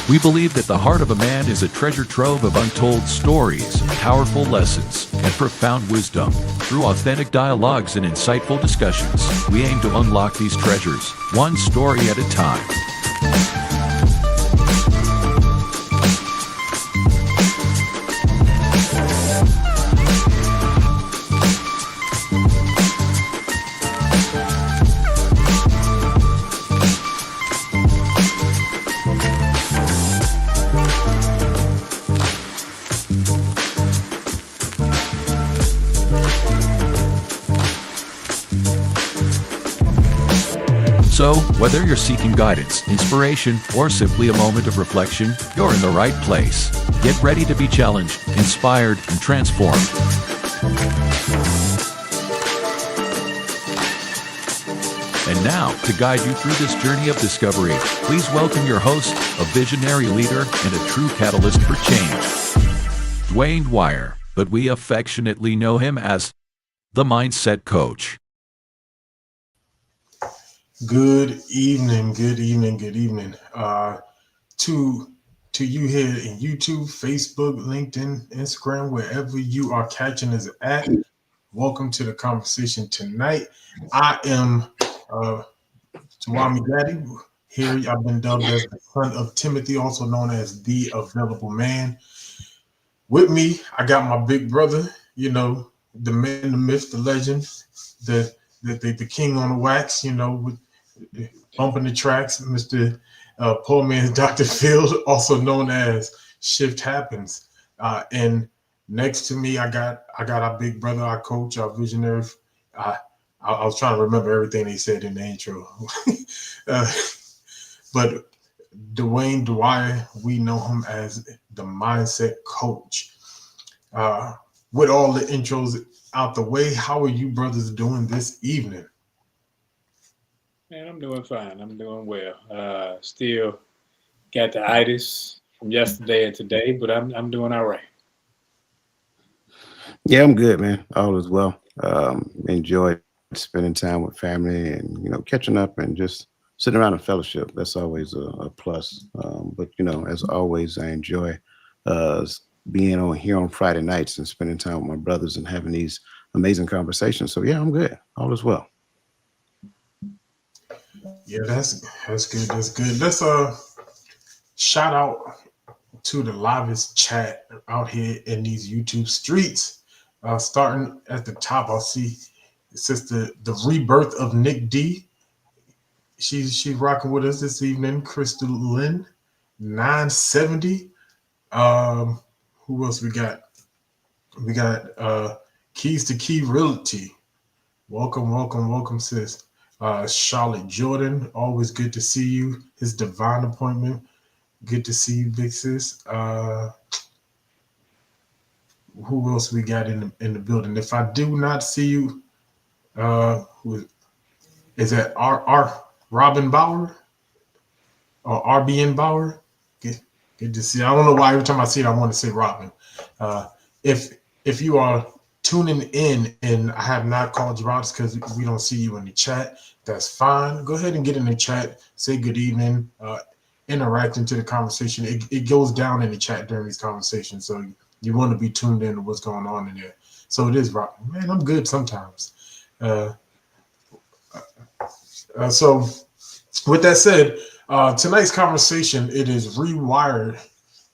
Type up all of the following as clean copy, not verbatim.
We believe that the heart of a man is a treasure trove of untold stories, powerful lessons, and profound wisdom. Through authentic dialogues and insightful discussions, we aim to unlock these treasures, one story at a time. So, whether you're seeking guidance, inspiration, or simply a moment of reflection, you're in the right place. Get ready to be challenged, inspired, and transformed. And now, to guide you through this journey of discovery, please welcome your host, a visionary leader and a true catalyst for change, Dwayne Wire, but we affectionately know him as the Mindset Coach. Good evening, good evening, good evening. To you here in YouTube, Facebook, LinkedIn, Instagram, wherever you are catching us at. Welcome to the conversation tonight. I am Tawami Gaddy. Here I've been dubbed as the son of Timothy, also known as the Available Man. With me, I got my big brother, the man, the myth, the legend, the king on the wax, with bumping the tracks, Mr. Poor Man's Dr. Field, also known as Shift Happens. And next to me, I got our big brother, our coach, our visionary. I was trying to remember everything they said in the intro. But Dwayne Dwyer, we know him as the Mindset Coach. With all the intros out the way, how are you brothers doing this evening? Man, I'm doing fine. I'm doing well. Still got the itis from yesterday and today, but I'm doing all right. Yeah, I'm good, man. All is well. Enjoyed spending time with family and catching up and just sitting around in fellowship. That's always a plus. But as always, I enjoy being on here on Friday nights and spending time with my brothers and having these amazing conversations. So yeah, I'm good. All is well. Yeah, that's good. That's good. Let's shout out to the livest chat out here in these YouTube streets. Starting at the top, I'll see it says the rebirth of Nick D. She's rocking with us this evening. Crystal Lynn, 970. Who else we got? We got Keys to Key Realty. Welcome, sis. Charlotte Jordan, always good to see you. His divine appointment, good to see you, big sis. Who else we got in the building? If I do not see you, who is that? R Robin Bauer or RBN Bauer? Good to see you. I don't know why every time I see it, I want to say Robin. If you are tuning in and I have not called you out because we don't see you in the chat, that's fine. Go ahead and get in the chat, say good evening, interact into the conversation. It goes down in the chat during these conversations, so you want to be tuned in to what's going on in there. So it is Robin. Man, I'm good sometimes. So with that said, tonight's conversation, it is Rewire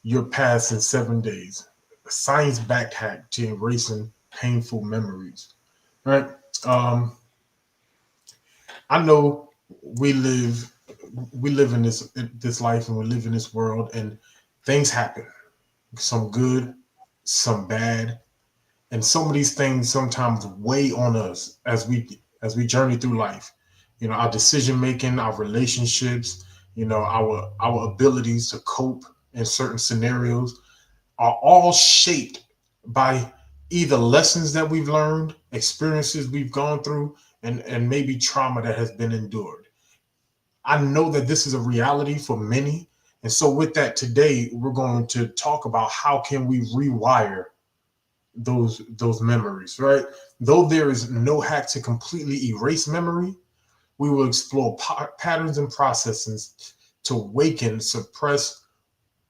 Your Past in 7 days. A science-backed hack to erasing painful memories. Right? I know we live in this life and we live in this world and things happen. Some good, some bad. And some of these things sometimes weigh on us as we journey through life. Our decision making, our relationships, our abilities to cope in certain scenarios are all shaped by either lessons that we've learned, experiences we've gone through, and maybe trauma that has been endured. I know that this is a reality for many. And so with that, today, we're going to talk about how can we rewire those memories, right? Though there is no hack to completely erase memory, we will explore patterns and processes to awaken, suppress,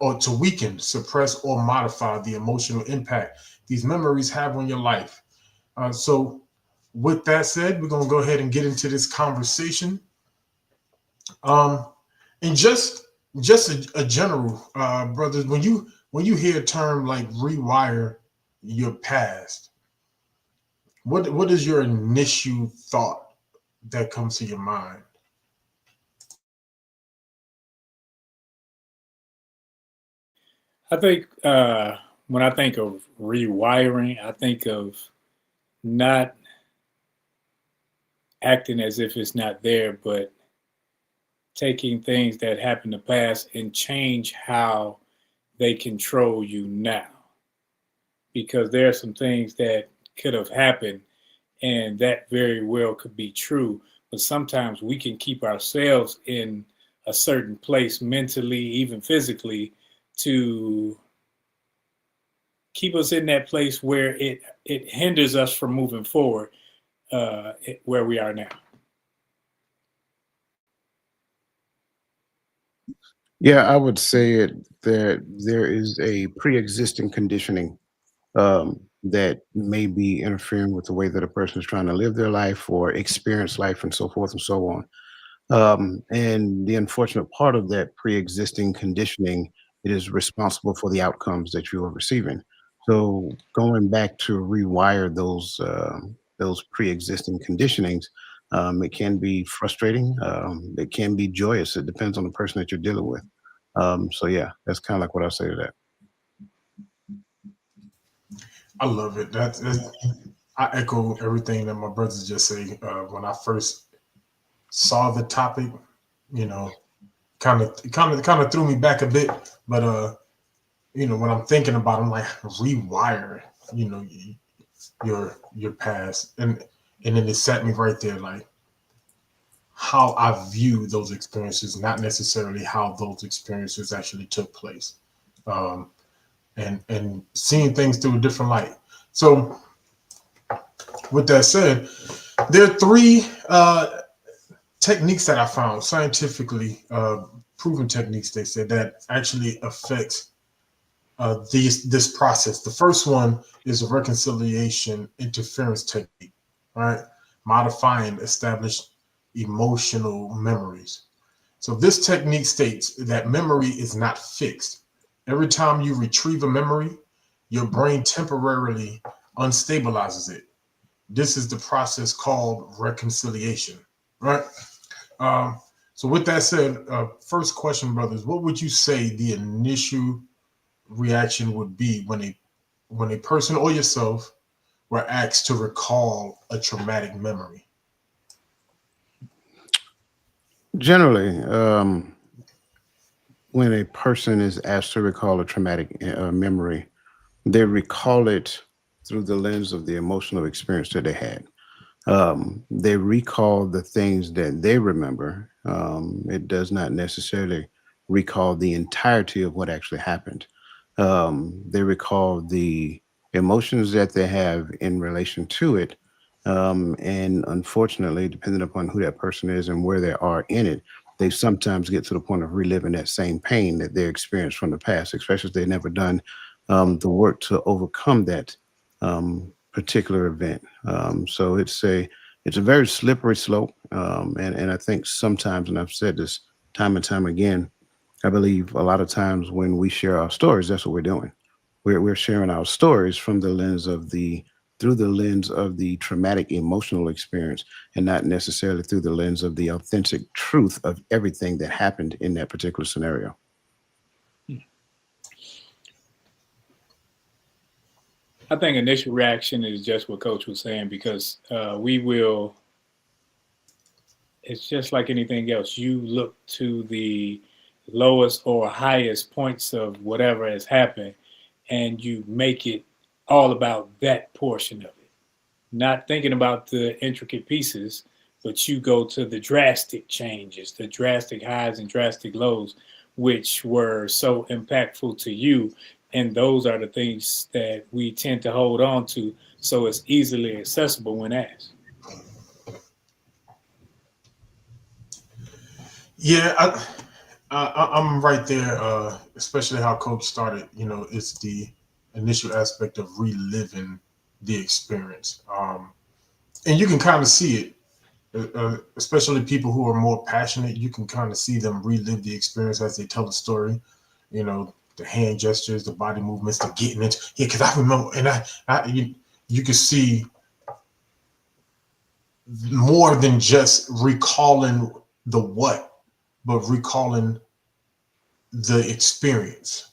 or to weaken, suppress, or modify the emotional impact these memories have on your life. So, with that said, we're gonna go ahead and get into this conversation. Um, and just a general, brothers, when you hear a term like rewire your past, what is your initial thought that comes to your mind? I think when I think of rewiring, I think of not acting as if it's not there, but taking things that happened in the past and change how they control you now. Because there are some things that could have happened and that very well could be true. But sometimes we can keep ourselves in a certain place mentally, even physically, to keep us in that place where it hinders us from moving forward where we are now. Yeah, I would say that there is a pre-existing conditioning that may be interfering with the way that a person is trying to live their life or experience life and so forth and so on. And the unfortunate part of that pre-existing conditioning, it is responsible for the outcomes that you are receiving. So going back to rewire those pre-existing conditionings, it can be frustrating. It can be joyous. It depends on the person that you're dealing with. So yeah, that's kind of like what I say to that. I love it. That's I echo everything that my brothers just say. When I first saw the topic, you know, kind of threw me back a bit. But when I'm thinking about, it, I'm like rewire, you know, your past, and then it set me right there, like how I view those experiences, not necessarily how those experiences actually took place, um, and seeing things through a different light. So, with that said, there are three techniques that I found scientifically proven techniques. They said that actually affects this process. The first one is a reconciliation interference technique, right? Modifying established emotional memories. So this technique states that memory is not fixed. Every time you retrieve a memory, your brain temporarily unstabilizes it. This is the process called reconciliation, right? Um, so with that said, first question, brothers, what would you say the initial reaction would be when a person or yourself were asked to recall a traumatic memory? Generally, when a person is asked to recall a traumatic memory, they recall it through the lens of the emotional experience that they had. They recall the things that they remember. It does not necessarily recall the entirety of what actually happened. They recall the emotions that they have in relation to it. And unfortunately, depending upon who that person is and where they are in it, they sometimes get to the point of reliving that same pain that they experienced from the past, especially if they've never done the work to overcome that particular event. So it's a very slippery slope, and I think sometimes, and I've said this time and time again, I believe a lot of times when we share our stories, that's what we're doing. We're sharing our stories from the lens of the through the lens of the traumatic emotional experience, and not necessarily through the lens of the authentic truth of everything that happened in that particular scenario. I think initial reaction is just what Coach was saying because we will. It's just like anything else. You look to the lowest or highest points of whatever has happened, and you make it all about that portion of it. Not thinking about the intricate pieces, but you go to the drastic changes, the drastic highs and drastic lows, which were so impactful to you. And those are the things that we tend to hold on to so it's easily accessible when asked. Yeah, I'm right there, especially how Coach started. You know, it's the initial aspect of reliving the experience, and you can kind of see it. Especially people who are more passionate, you can kind of see them relive the experience as they tell the story. You know, the hand gestures, the body movements, the getting it. Yeah, because I remember, and you can see more than just recalling the what, but recalling the experience,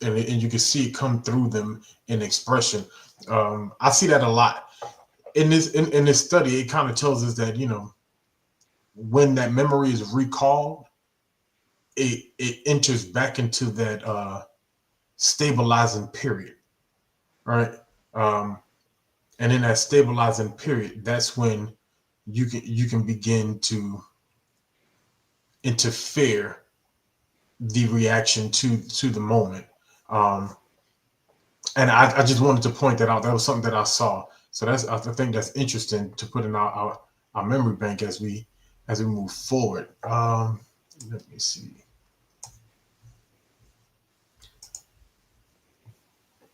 and you can see it come through them in expression. I see that a lot in this study. It kind of tells us that when that memory is recalled, it enters back into that stabilizing period, right? Um, and in that stabilizing period, that's when you can begin to interfere the reaction to the moment. Um, and I just wanted to point that out. That was something that I saw. So I think that's interesting to put in our memory bank as we move forward. Let me see.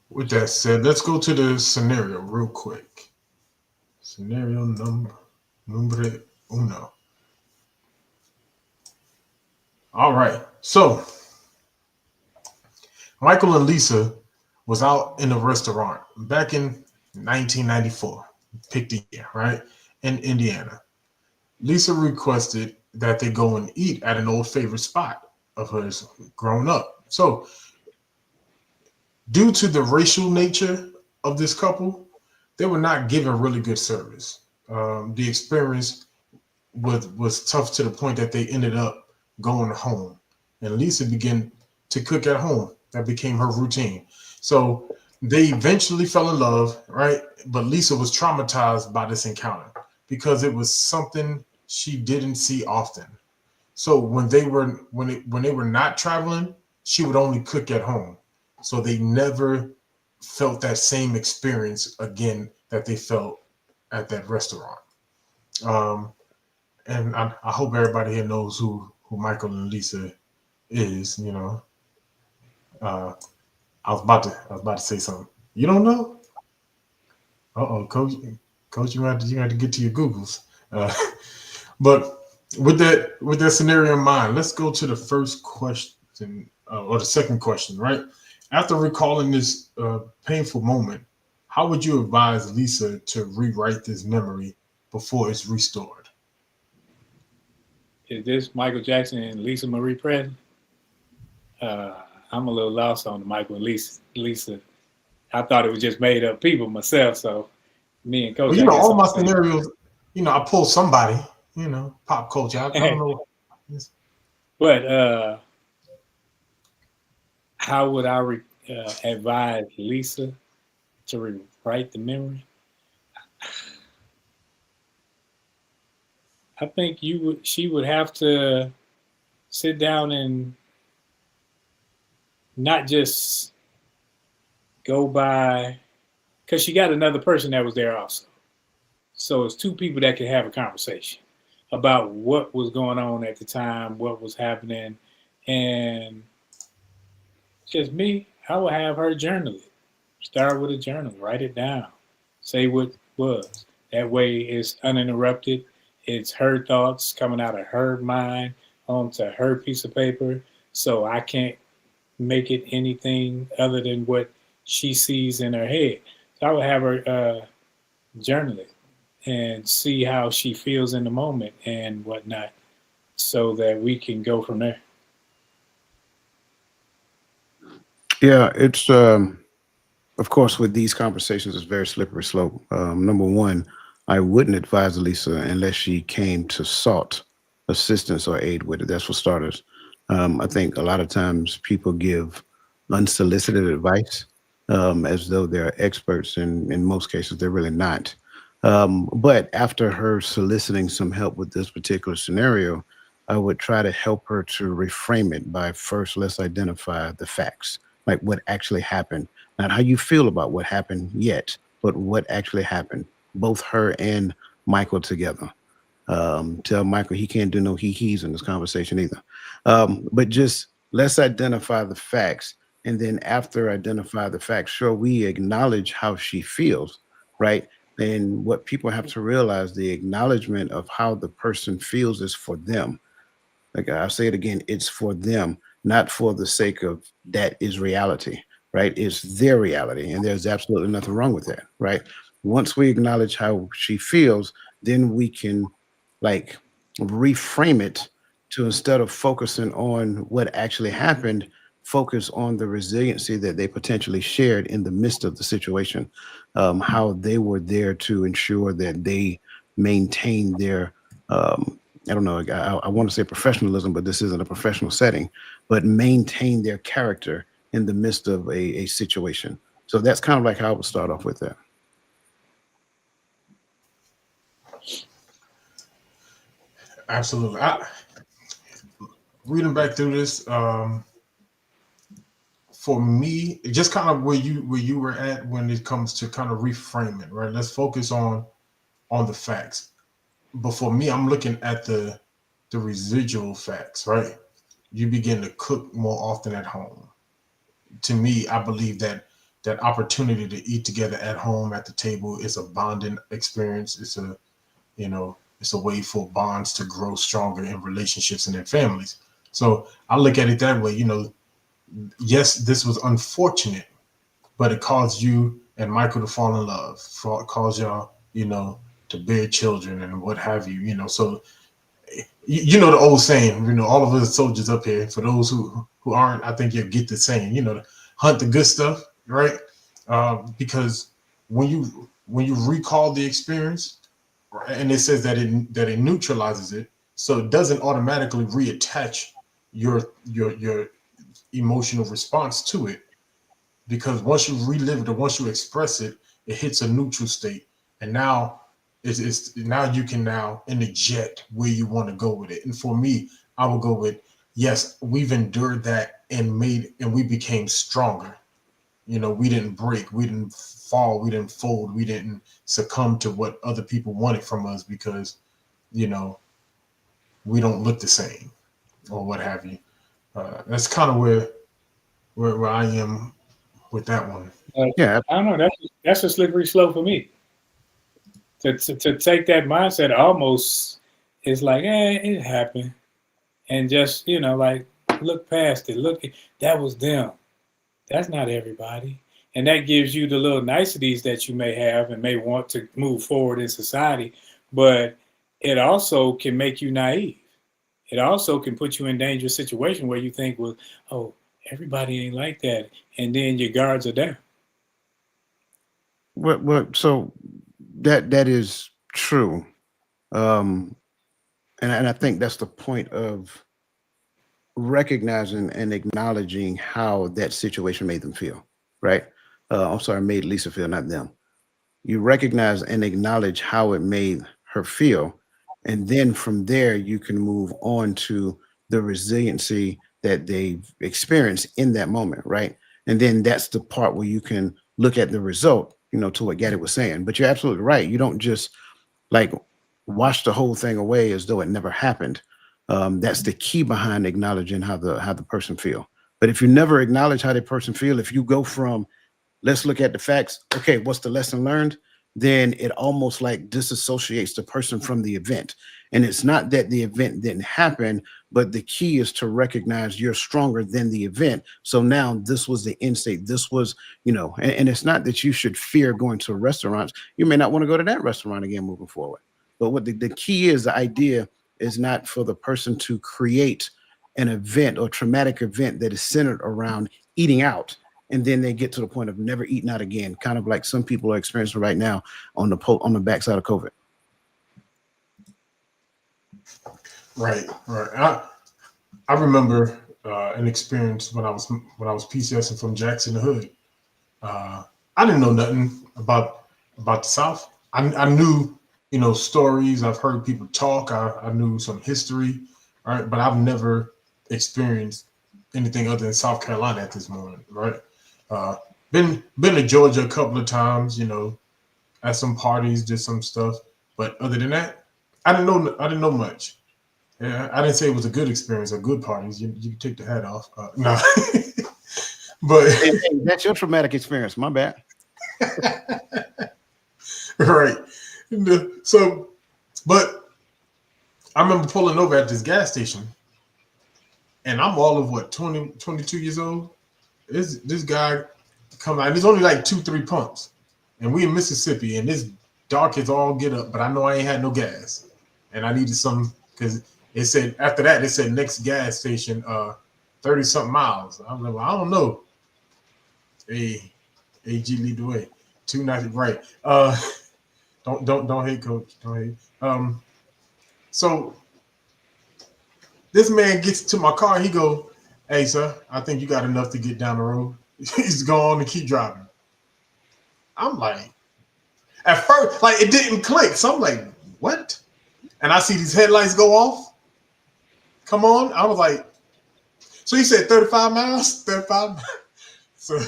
With that said, let's go to the scenario real quick. Scenario number uno. All right. So Michael and Lisa was out in a restaurant back in 1994. Pick the year, right? In Indiana. Lisa requested that they go and eat at an old favorite spot of hers growing up. So, due to the racial nature of this couple, they were not given really good service. The experience was tough to the point that they ended up going home. And Lisa began to cook at home. That became her routine. So they eventually fell in love, right? But Lisa was traumatized by this encounter because it was something she didn't see often. So when they were not traveling, she would only cook at home. So they never felt that same experience again that they felt at that restaurant. Um, and I hope everybody here knows who Michael and Lisa is. Uh, I was about to say something. You don't know? Coach, you had to get to your Googles. Uh, but with that scenario in mind, let's go to the first question or the second question. Right after recalling this painful moment, how would you advise Lisa to rewrite this memory before it's restored? Is this Michael Jackson and Lisa Marie Presley? Uh, I'm a little lost on the Michael and Lisa. I thought it was just made up people myself. So me and Well, Coach, I guess all on the my same. scenarios, I pull somebody, pop culture. I don't know. But how would I advise Lisa to rewrite the memory? I think she would have to sit down and not just go by, because she got another person that was there also. So it's two people that can have a conversation about what was going on at the time, what was happening, and just me, I would have her journal it. Start with a journal, write it down, say what was. That way it's uninterrupted. It's her thoughts coming out of her mind onto her piece of paper. So I can't make it anything other than what she sees in her head. So I would have her journal it and see how she feels in the moment and whatnot so that we can go from there. Yeah, it's of course with these conversations, it's very slippery slope. Number one, I wouldn't advise Lisa unless she came to sought assistance or aid with it. That's for starters. I think a lot of times people give unsolicited advice as though they're experts, and in most cases, they're really not. But after her soliciting some help with this particular scenario, I would try to help her to reframe it by first, let's identify the facts, like what actually happened, not how you feel about what happened yet, but what actually happened, both her and Michael together. Tell Michael he can't do no he's in this conversation either. But just let's identify the facts. And then after identify the facts, sure, we acknowledge how she feels, right? And what people have to realize, the acknowledgement of how the person feels is for them. Like I'll say it again, it's for them, not for the sake of that is reality, right? It's their reality. And there's absolutely nothing wrong with that, right? Once we acknowledge how she feels, then we can like reframe it to, instead of focusing on what actually happened, focus on the resiliency that they potentially shared in the midst of the situation, how they were there to ensure that they maintain their I don't know, I want to say professionalism, but this isn't a professional setting, but maintain their character in the midst of a situation. So that's kind of like how I would start off with that. Absolutely. Reading back through this, for me, just kind of where you were at when it comes to kind of reframing, right? Let's focus on the facts. But for me, I'm looking at the residual facts, right? You begin to cook more often at home. To me, I believe that opportunity to eat together at home at the table is a bonding experience. It's a, it's a way for bonds to grow stronger in relationships and in families. So I look at it that way. Yes, this was unfortunate, but it caused you and Michael to fall in love. Caused y'all, to bear children and what have you. So the old saying. All of us soldiers up here. For those who aren't, I think you'll get the saying. Hunt the good stuff, right? Because when you recall the experience, and it says that it neutralizes it, so it doesn't automatically reattach your emotional response to it, because once you relive it or once you express it, it hits a neutral state, and now it's now you can now interject where you want to go with it. And for me, I will go with, yes, we've endured that and we became stronger. We didn't break, we didn't fall, we didn't fold, we didn't succumb to what other people wanted from us because, we don't look the same or what have you. That's kind of where I am with that one. Yeah. I don't know. That's a slippery slope for me. To take that mindset almost is like, it happened, and just like look past it. Look, that was them. That's not everybody. And that gives you the little niceties that you may have and may want to move forward in society. But it also can make you naive. It also can put you in dangerous situation where you think, well, oh, everybody ain't like that. And then your guards are down. Well, so that is true. And I think that's the point of recognizing and acknowledging how that situation made them feel, right? I'm sorry, made Lisa feel, not them. You recognize and acknowledge how it made her feel. And then from there, you can move on to the resiliency that they've experienced in that moment, right? And then that's the part where you can look at the result, to what Gaddy was saying. But you're absolutely right. You don't just like wash the whole thing away as though it never happened. That's the key behind acknowledging how the person feel. But if you never acknowledge how the person feel, if you go from let's look at the facts, okay, what's the lesson learned? Then it almost like disassociates the person from the event. And it's not that the event didn't happen, but the key is to recognize you're stronger than the event. So now this was the end state. This was, and it's not that you should fear going to restaurants. You may not want to go to that restaurant again moving forward. But what the key is, the idea is not for the person to create an event or traumatic event that is centered around eating out. And then they get to the point of never eating out again, kind of like some people are experiencing right now on the backside of COVID. Right. I remember an experience when I was PCSing from Jackson the Hood. I didn't know nothing about the South. I knew stories. I've heard people talk. I knew some history. All right, but I've never experienced anything other than South Carolina at this moment. Right. Been to Georgia a couple of times, at some parties, did some stuff. But other than that, I didn't know much. Yeah, I didn't say it was a good experience or good parties. You can take the hat off. No, but Hey, that's your traumatic experience. My bad. right. So, but I remember pulling over at this gas station, and I'm all of what 20, 22 years old. This guy come out. There's only like 2-3 pumps, and we in Mississippi, and this dark is all get up. But I know I ain't had no gas, and I needed some because it said after that it said next gas station 30 something miles. I was like, well, I don't know. Hey, AG lead the way. 290 right. Don't hate, coach. Don't hate. So this man gets to my car. He go, "Hey, sir, I think you got enough to get down the road." He's going to keep driving. I'm like, at first, like it didn't click. So I'm like, what? And I see these headlights go off. Come on. I was like, so he said 35 miles? 35 miles. So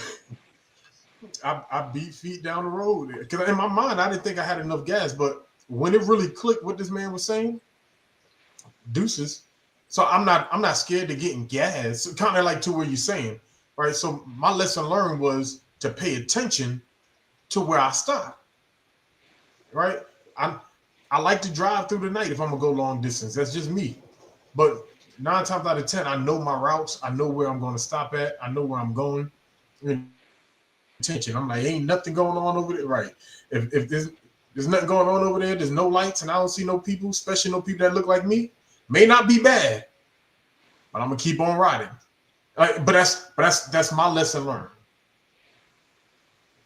I beat feet down the road. Because in my mind, I didn't think I had enough gas. But when it really clicked what this man was saying, deuces. So I'm not scared to getting gas. Kind of like to where you're saying, right? So my lesson learned was to pay attention to where I stop. Right? I like to drive through the night if I'm gonna go long distance. That's just me. But 9 times out of 10, I know my routes. I know where I'm gonna stop at. I know where I'm going. Attention. I'm like, ain't nothing going on over there. Right. If there's nothing going on over there, there's no lights, and I don't see no people, especially no people that look like me. May not be bad, but I'm gonna keep on riding. But that's my lesson learned.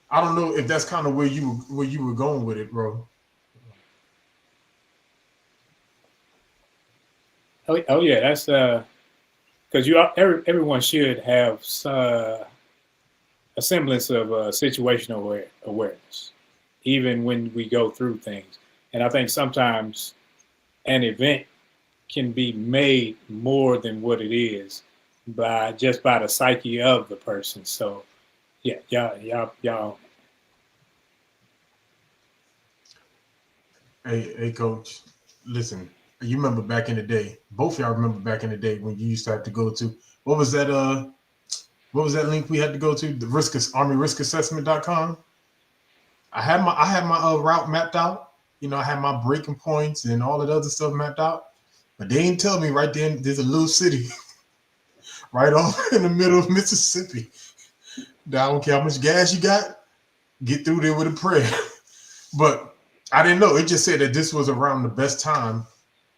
I don't know if that's kind of where you were going with it, bro. Oh yeah, that's because everyone should have a semblance of situational awareness, even when we go through things. And I think sometimes an event can be made more than what it is by the psyche of the person. So yeah, y'all. Hey, coach, listen. You remember back in the day? Both of y'all remember back in the day when you used to have to go to what was that link we had to go to? The ArmyRiskAssessment.com. I had my route mapped out. You know, I had my breaking points and all that other stuff mapped out. But they didn't tell me right then there's a little city right off in the middle of Mississippi. I don't care how much gas you got, get through there with a prayer. But I didn't know. It just said that this was around the best time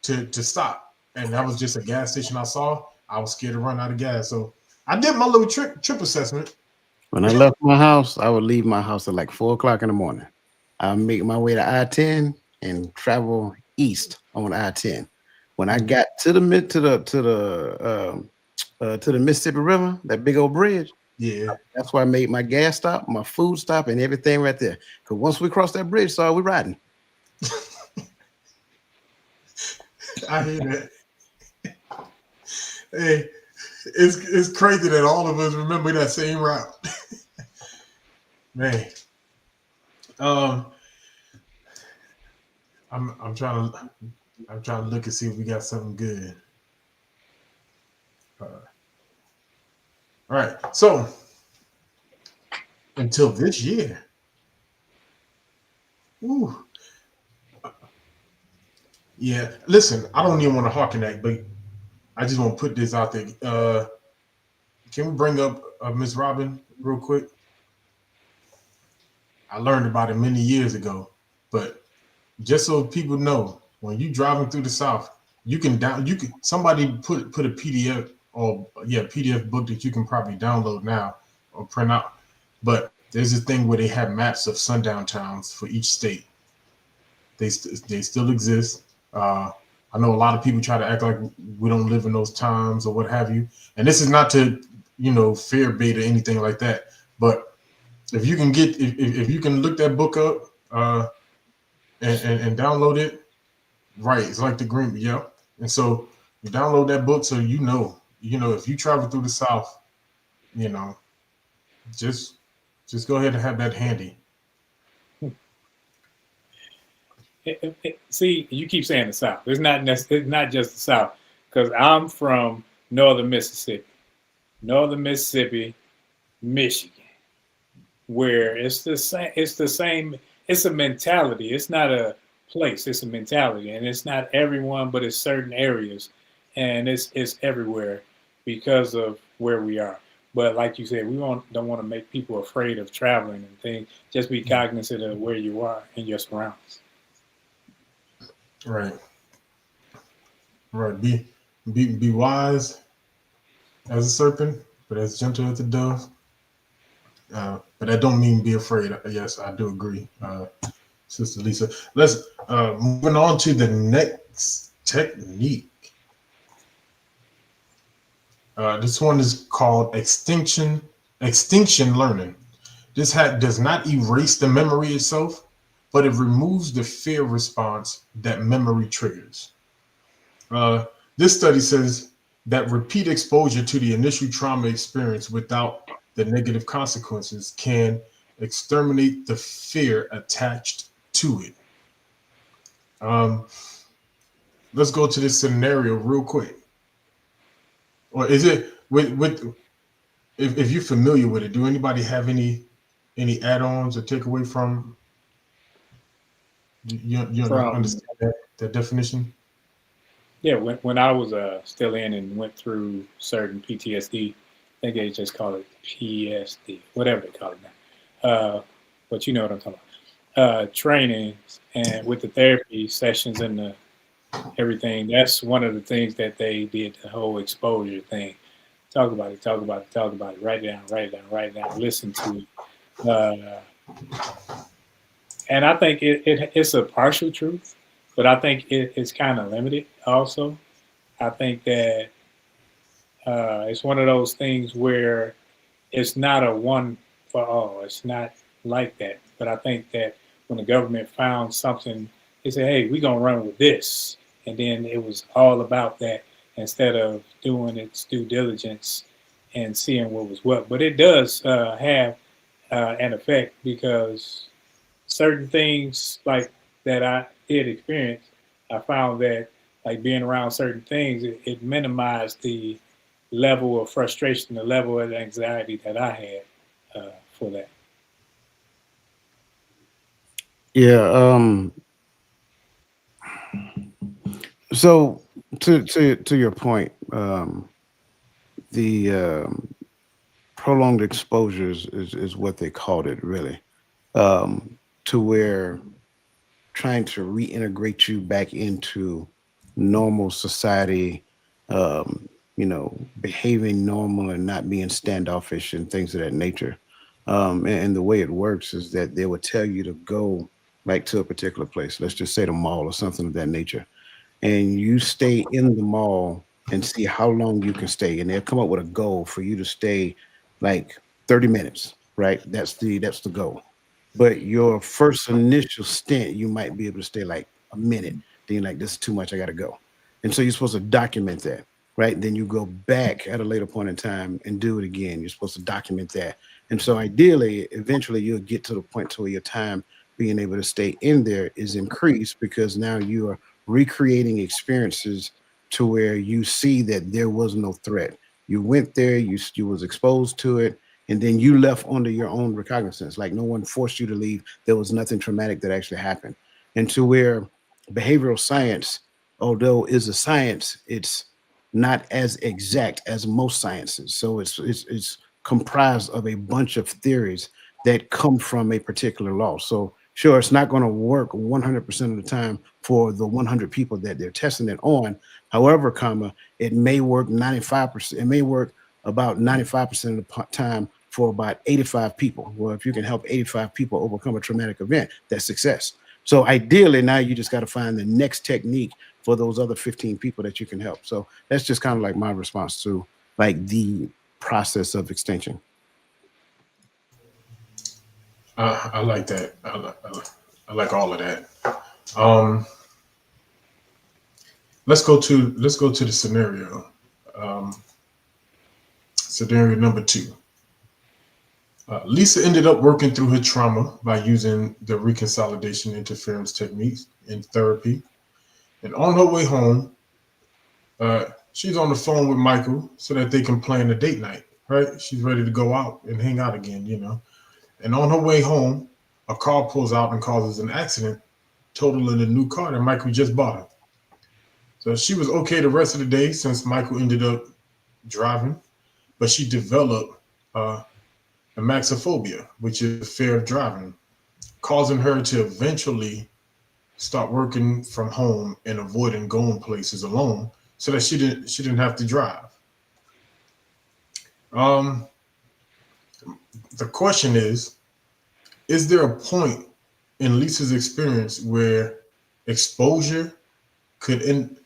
to stop. And that was just a gas station I saw. I was scared to run out of gas. So I did my little trip assessment. When I left my house, I would leave my house at like 4 o'clock in the morning. I'll make my way to I-10 and travel east on I-10. When I got to the Mississippi River, that big old bridge, Yeah, that's where I made my gas stop, my food stop, and everything right there. Because once we crossed that bridge, we riding. I hear that. Hey, it's crazy that all of us remember that same route. Man, I'm trying to look and see if we got something good. All right, so until this year, ooh, yeah. Listen, I don't even want to harken that, but I just want to put this out there. Can we bring up Miss Robin real quick? I learned about it many years ago, but just so people know, when you driving through the South, somebody put a PDF PDF book that you can probably download now or print out. But there's a thing where they have maps of sundown towns for each state. They still exist. I know a lot of people try to act like we don't live in those times or what have you. And this is not to, fear bait or anything like that. But if you can if you can look that book up and download it, right? It's like the green, yeah. And so you download that book so if you travel through the South, just go ahead and have that handy. See, you keep saying the South. It's not just the South, because I'm from northern Mississippi, Michigan, where it's the same. It's the same. It's a mentality. It's not a place. It's a mentality, and it's not everyone, but it's certain areas, and it's everywhere because of where we are. But like you said, don't want to make people afraid of traveling and things. Just be cognizant of where you are and your surroundings. Right. Right. Be wise as a serpent, but as gentle as a dove. But that don't mean be afraid. Yes, I do agree, Sister Lisa. Let's moving on to the next technique. This one is called extinction learning. This does not erase the memory itself, but it removes the fear response that memory triggers. This study says that repeat exposure to the initial trauma experience without the negative consequences can exterminate the fear attached to it. Let's go to this scenario real quick. Or is it with if you're familiar with it? Do anybody have any add-ons or takeaway from you understand that definition? Yeah, when I was still in and went through certain PTSD, I think they just call it PSD, whatever they call it now. But you know what I'm talking about. Trainings and with the therapy sessions and the everything, that's one of the things that they did, the whole exposure thing. Talk about it, write it down, listen to it. And I think it's a partial truth, but I think it's kind of limited also. I think that it's one of those things where it's not a one for all. It's not like that. But I think that when the government found something, they said, hey, we're going to run with this. And then it was all about that instead of doing its due diligence and seeing what was what. But it does have an effect, because certain things like that I did experience, I found that like being around certain things, it minimized the level of frustration, the level of anxiety that I had for that. Yeah. So to your point, the prolonged exposures is what they called it, really, to where trying to reintegrate you back into normal society, behaving normal and not being standoffish and things of that nature. And the way it works is that they would tell you to go like to a particular place, let's just say the mall or something of that nature, and you stay in the mall and see how long you can stay. And they'll come up with a goal for you to stay like 30 minutes, right? That's the goal. But your first initial stint, you might be able to stay like a minute. Then you're like, this is too much, I gotta go. And so you're supposed to document that, right? Then you go back at a later point in time and do it again. You're supposed to document that. And so ideally, eventually you'll get to the point to where your time being able to stay in there is increased, because now you are recreating experiences to where you see that there was no threat. You went there, you was exposed to it, and then you left under your own recognizance. Like no one forced you to leave. There was nothing traumatic that actually happened. And to where behavioral science, although is a science, it's not as exact as most sciences. So it's comprised of a bunch of theories that come from a particular law. So sure, it's not going to work 100% of the time for the 100 people that they're testing it on. However, it may work 95%. It may work about 95% of the time for about 85 people. Well, if you can help 85 people overcome a traumatic event, that's success. So ideally, now you just got to find the next technique for those other 15 people that you can help. So that's just kind of like my response to like the process of extinction. I like that. I like all of that. Let's go to the scenario. Scenario number 2. Lisa ended up working through her trauma by using the reconsolidation interference techniques in therapy. And on her way home, she's on the phone with Michael so that they can plan a date night, right? She's ready to go out and hang out again, you know. And on her way home, a car pulls out and causes an accident, totaling a new car that Michael just bought her. So she was okay the rest of the day since Michael ended up driving, but she developed uh, amaxophobia, which is fear of driving, causing her to eventually start working from home and avoiding going places alone so that she didn't have to drive. Um, the question is there a point in Lisa's experience where exposure could end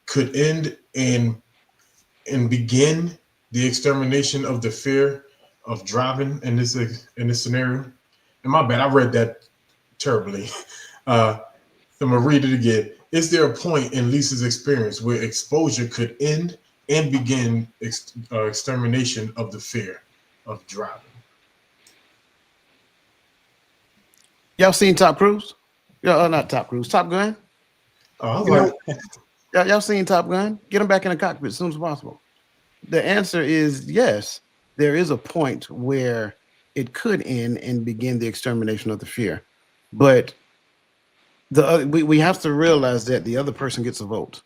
could end and begin the extermination of the fear of driving in this scenario? And my bad, I read that terribly. Uh, I'm gonna read it again. Is there a point in Lisa's experience where exposure could end and begin extermination of the fear of driving? Y'all seen Top Cruise? Yeah, not Top Cruise, Top Gun. I was You like, know, y'all seen Top Gun? Get him back in the cockpit as soon as possible. The answer is yes. There is a point where it could end and begin the extermination of the fear, but we have to realize that the other person gets a vote,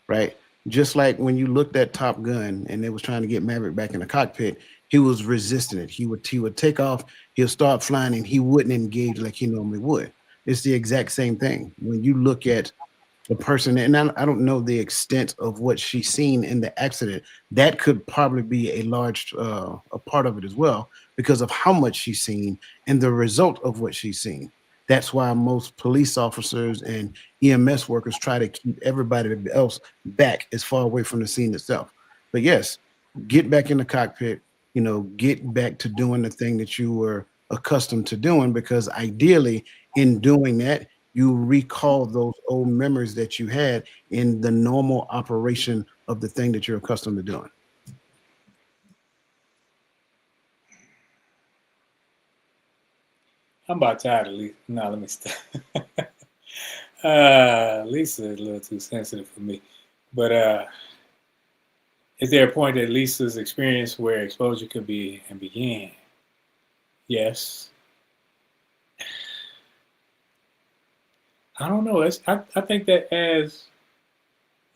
right? Just like when you looked at Top Gun and they was trying to get Maverick back in the cockpit, he was resisting it. He would take off, he'll start flying, and he wouldn't engage like he normally would. It's the exact same thing. When you look at the person, and I don't know the extent of what she's seen in the accident, that could probably be a large a part of it as well, because of how much she's seen and the result of what she's seen. That's why most police officers and EMS workers try to keep everybody else back as far away from the scene itself. But yes, get back in the cockpit, get back to doing the thing that you were accustomed to doing, because ideally in doing that, you recall those old memories that you had in the normal operation of the thing that you're accustomed to doing. I'm about tired of Lisa. No, let me stop. Lisa is a little too sensitive for me. But is there a point that Lisa's experience where exposure could be and begin? Yes. I don't know. I think that as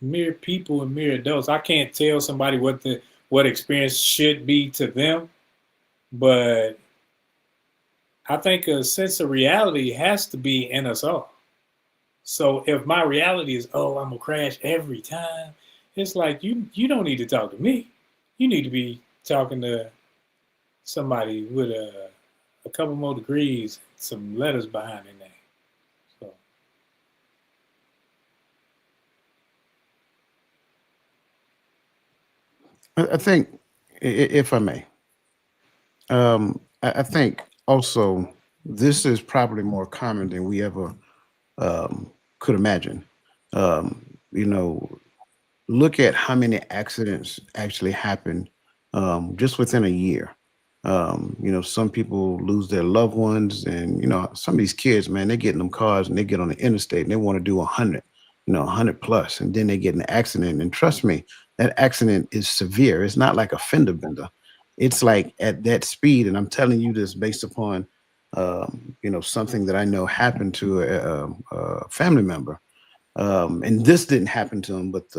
mere people and mere adults, I can't tell somebody what experience should be to them, but I think a sense of reality has to be in us all. So if my reality is, oh, I'm gonna crash every time, it's like you don't need to talk to me. You need to be talking to somebody with a couple more degrees, some letters behind their name. So I think, if I may, I think also this is probably more common than we ever could imagine. Um, you know, Look at how many accidents actually happen just within a year. Some people lose their loved ones, and some of these kids, man, they get in them cars and they get on the interstate and they want to do 100, 100 plus, and then they get in an accident. And trust me, that accident is severe. It's not like a fender bender. It's like at that speed, and I'm telling you this based upon something that I know happened to a family member. And this didn't happen to him, but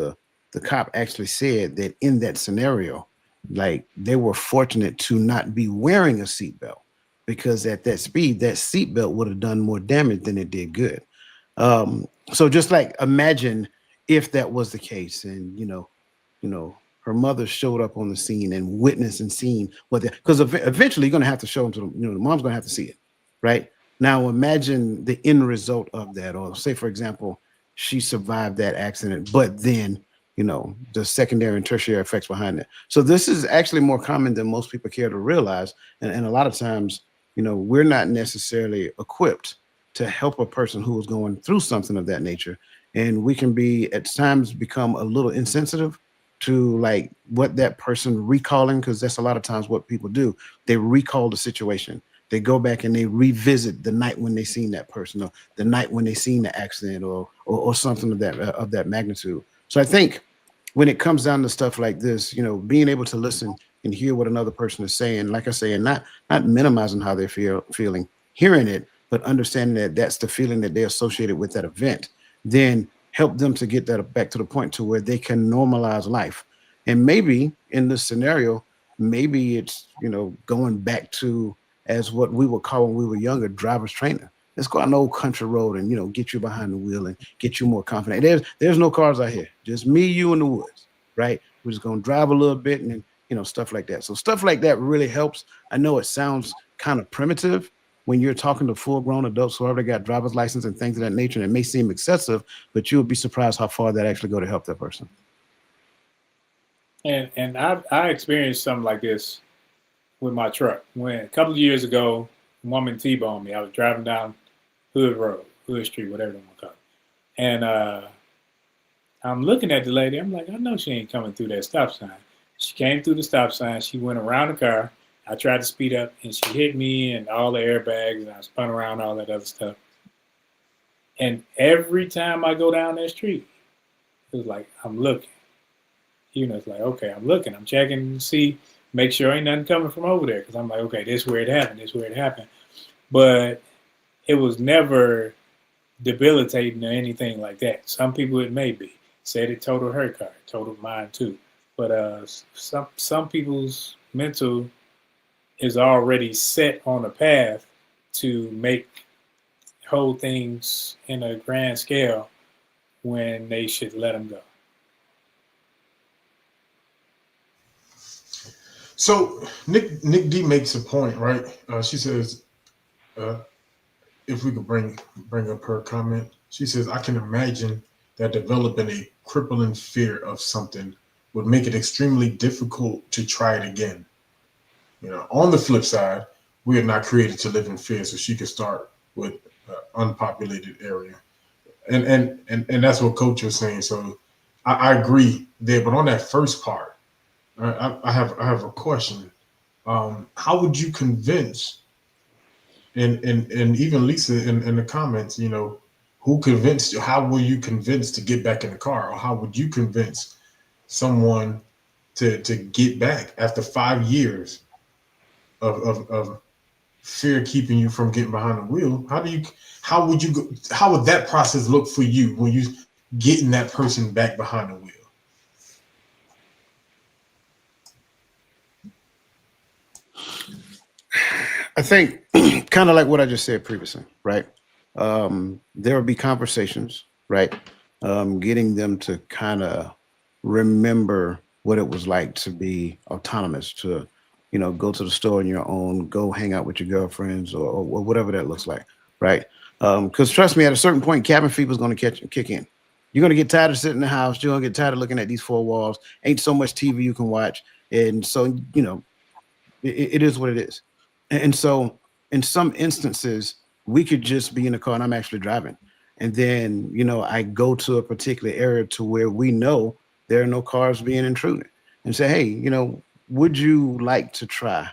the cop actually said that in that scenario, like, they were fortunate to not be wearing a seatbelt, because at that speed, that seatbelt would have done more damage than it did good. So just like imagine if that was the case, and her mother showed up on the scene and witnessed and seen what, because eventually you're going to have to show them to the mom's going to have to see it, right? Now imagine the end result of that, or say for example, she survived that accident, but then the secondary and tertiary effects behind it. So this is actually more common than most people care to realize. And a lot of times, we're not necessarily equipped to help a person who is going through something of that nature. And we can be at times become a little insensitive to like what that person recalling, because that's a lot of times what people do. They recall the situation. They go back and they revisit the night when they seen that person, or the night when they seen the accident, or something of that magnitude. So I think when it comes down to stuff like this, you know, being able to listen and hear what another person is saying, like I say, and not minimizing how they're feeling, hearing it, but understanding that that's the feeling that they associated with that event, then help them to get that back to the point to where they can normalize life. And maybe in this scenario, maybe it's, you know, going back to as what we would call when we were younger, driver's training. Let's go on an old country road and, you know, get you behind the wheel and get you more confident. There's no cars out here, just me, you, in the woods, right? We're just gonna drive a little bit and, you know, stuff like that. So stuff like that really helps. I know it sounds kind of primitive when you're talking to full-grown adults who already got driver's license and things of that nature, and it may seem excessive, but you'll be surprised how far that actually go to help that person. And I experienced something like this with my truck. When a couple of years ago, a woman T-boned me. I was driving down Hood Road, Hood Street, whatever you want to call it. And I'm looking at the lady. I'm like, I know she ain't coming through that stop sign. She came through the stop sign. She went around the car. I tried to speed up, and she hit me and all the airbags, and I spun around, all that other stuff. And every time I go down that street, it was like, I'm looking. You know, it's like, okay, I'm looking. I'm checking to see, make sure ain't nothing coming from over there. Because I'm like, okay, this is where it happened. This is where it happened. But it was never debilitating or anything like that. Some people it may be. Said it totaled her car. It totaled mine too. But some people's mental is already set on a path to make whole things in a grand scale when they should let them go. So Nick D makes a point, right? She says, if we could bring up her comment, she says, I can imagine that developing a crippling fear of something would make it extremely difficult to try it again. You know, on the flip side, we are not created to live in fear, so she could start with unpopulated area, and that's what Coach was saying. So I agree there, but on that first part, I have a question. How would you convince, and even Lisa in the comments, you know, who convinced you? How were you convinced to get back in the car, or how would you convince someone to get back after 5 years of fear keeping you from getting behind the wheel? How would that process look for you when you getting that person back behind the wheel? I think kind of like what I just said previously, right? There will be conversations, right? Getting them to kind of remember what it was like to be autonomous, to, you know, go to the store on your own, go hang out with your girlfriends, or whatever that looks like, right? Because trust me, at a certain point, cabin fever is going to kick in. You're going to get tired of sitting in the house. You're going to get tired of looking at these four walls. Ain't so much TV you can watch. And so, you know, it is what it is. And so in some instances, we could just be in the car and I'm actually driving. And then, you know, I go to a particular area to where we know there are no cars being intruded, and say, hey, you know, would you like to try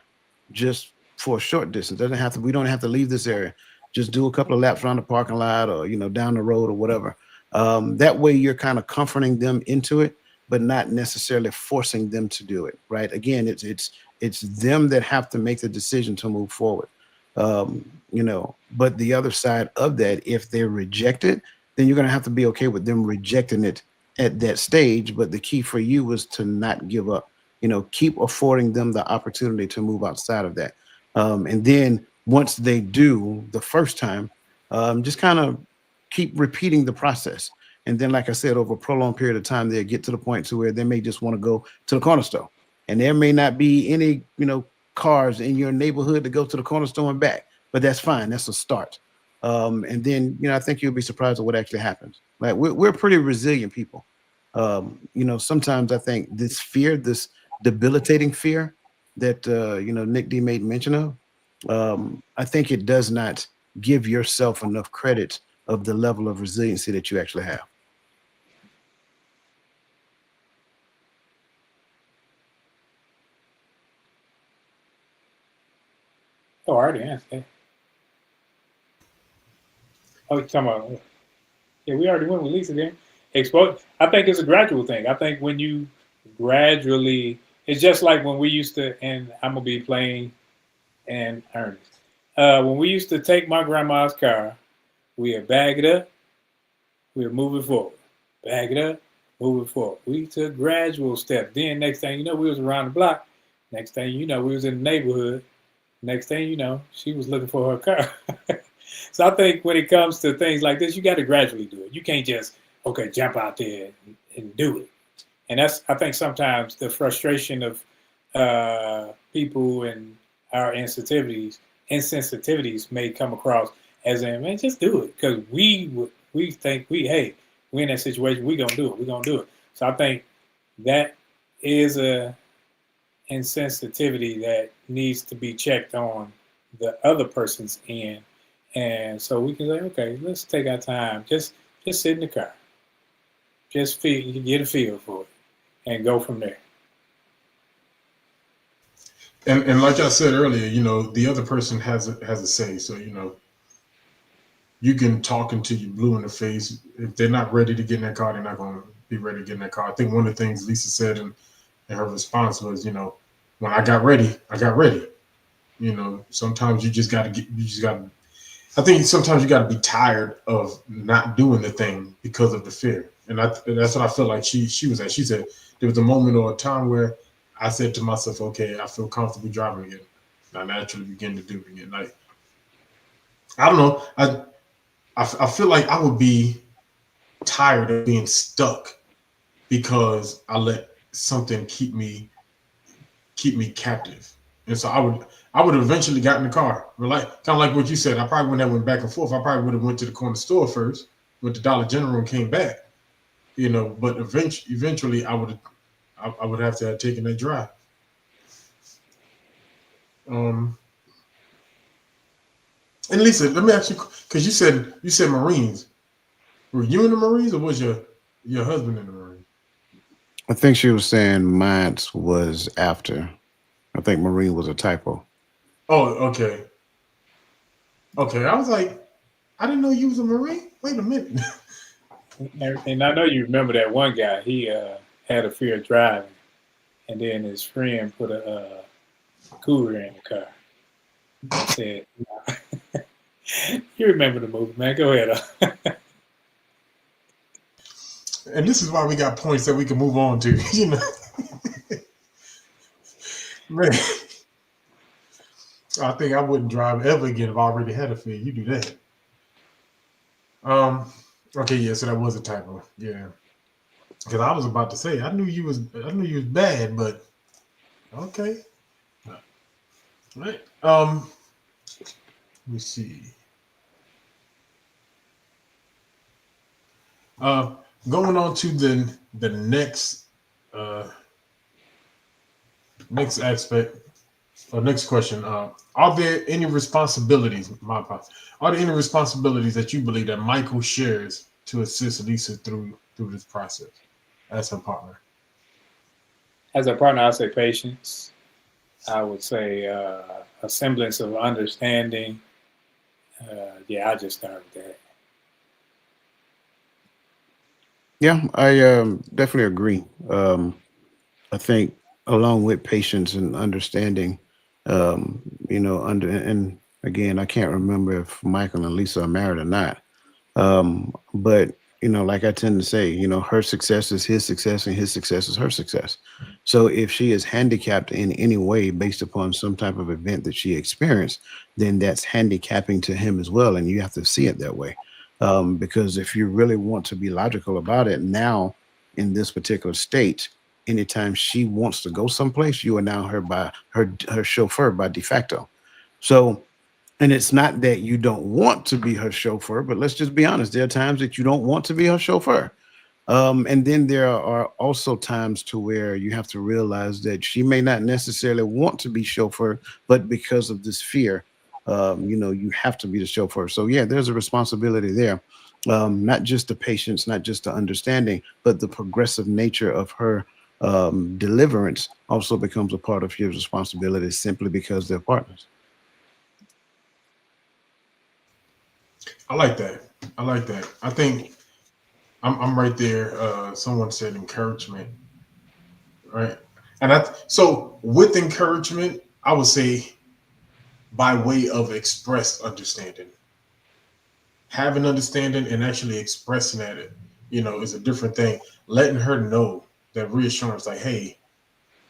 just for a short distance? We don't have to leave this area. Just do a couple of laps around the parking lot, or, you know, down the road or whatever. That way you're kind of comforting them into it, but not necessarily forcing them to do it. Right. Again, it's them that have to make the decision to move forward. You know, but the other side of that, if they're rejected, then you're going to have to be okay with them rejecting it at that stage. But the key for you is to not give up, you know, keep affording them the opportunity to move outside of that. And then once they do the first time, just kind of keep repeating the process. And then, like I said, over a prolonged period of time, they'll get to the point to where they may just want to go to the corner store. And there may not be any, you know, cars in your neighborhood to go to the corner store and back, but that's fine. That's a start. And then, you know, I think you'll be surprised at what actually happens. Like we're pretty resilient people. You know, sometimes I think this fear, this debilitating fear that, you know, Nick D made mention of, I think it does not give yourself enough credit of the level of resiliency that you actually have. Oh, I already answered that. Oh, you're talking about, yeah, we already went with Lisa there. Expose. I think it's a gradual thing. I think when you gradually, it's just like when we used to, and I'm gonna be plain and earnest. When we used to take my grandma's car, we'd bag it up, we'd move it forward. Bag it up, move it forward. We took gradual steps. Then next thing you know, we was around the block. Next thing you know, we was in the neighborhood. Next thing you know, she was looking for her car. So I think when it comes to things like this, you got to gradually do it. You can't just, okay, jump out there and do it. And that's, I think sometimes the frustration of people and our insensitivities may come across as in, man, just do it. Because we think hey, we're in that situation, we're going to do it. We're going to do it. So I think that is a insensitivity that needs to be checked on the other person's end. And so we can say, okay, let's take our time. Just sit in the car. Just get a feel for it and go from there. And like I said earlier, the other person has a say. So, you can talk until you're blue in the face. If they're not ready to get in that car, they're not going to be ready to get in that car. I think one of the things Lisa said in her response was, when I got ready, I got ready. Sometimes I think sometimes you got to be tired of not doing the thing because of the fear. And that's what I feel like she was at. She said there was a moment or a time where I said to myself, okay, I feel comfortable driving again. And I naturally begin to do it again. Like, I don't know. I feel like I would be tired of being stuck because I let something keep me captive. And so I would have eventually got in the car. Kind of like what you said. I probably wouldn't have went back and forth. I probably would have went to the corner store first, went to Dollar General and came back. But eventually I would have to have taken that drive. And Lisa, let me ask you, because you said Marines. Were you in the Marines or was your husband in the Marines? I think she was saying mine was after. I think Marine was a typo. Oh, okay. Okay, I was like, I didn't know you was a Marine. Wait a minute. And I know you remember that one guy. He had a fear of driving, and then his friend put a cooler in the car. He said, nah. You remember the movie, man. Go ahead. And this is why we got points that we can move on to, Man, I think I wouldn't drive ever again if I already had a fear. You do that. Okay, yeah, so that was a typo. Yeah. Because I was about to say, I knew you was bad, but okay. All right. Let me see. Going on to the next aspect or next question. Are there any responsibilities? Are there any responsibilities that you believe that Michael shares to assist Lisa through this process as her partner? As a partner, I'd say patience. I would say a semblance of understanding. I just start with that. Yeah, I definitely agree. I think along with patience and understanding, and again, I can't remember if Michael and Lisa are married or not. But like I tend to say, her success is his success and his success is her success. So if she is handicapped in any way based upon some type of event that she experienced, then that's handicapping to him as well. And you have to see it that way. Because if you really want to be logical about it now in this particular state, anytime she wants to go someplace, you are now her chauffeur by de facto. So, and it's not that you don't want to be her chauffeur, but let's just be honest. There are times that you don't want to be her chauffeur. And then there are also times to where you have to realize that she may not necessarily want to be chauffeur, but because of this fear, you have to be the chauffeur. So yeah, there's a responsibility there. Not just the patience, not just the understanding, but the progressive nature of her deliverance also becomes a part of his responsibility simply because they're partners. I like that. I like that. I think I'm right there. Someone said encouragement, right? And so with encouragement, I would say by way of expressed understanding, having understanding and actually expressing that, is a different thing. Letting her know that reassurance, like, hey,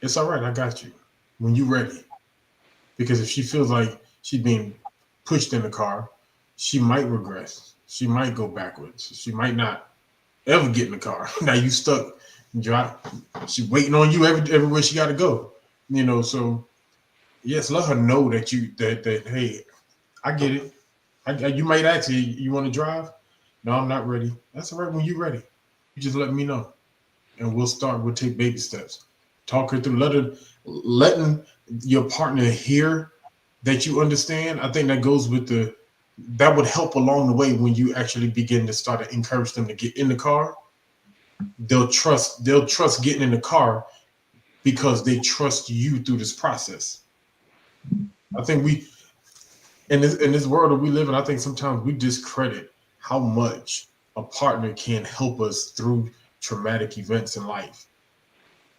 it's all right, I got you when you're ready. Because if she feels like she's being pushed in the car, she might regress. She might go backwards. She might not ever get in the car. Now you stuck. She's waiting on you everywhere she got to go. So yes, let her know that hey, I get it. You might ask, you want to drive? No, I'm not ready. That's all right. When you're ready, you just let me know, and we'll take baby steps. Talk her through. Letting your partner hear that you understand. I think that goes with that would help along the way when you actually begin to start to encourage them to get in the car. They'll trust getting in the car because they trust you through this process. I think in this world that we live in, I think sometimes we discredit how much a partner can help us through traumatic events in life,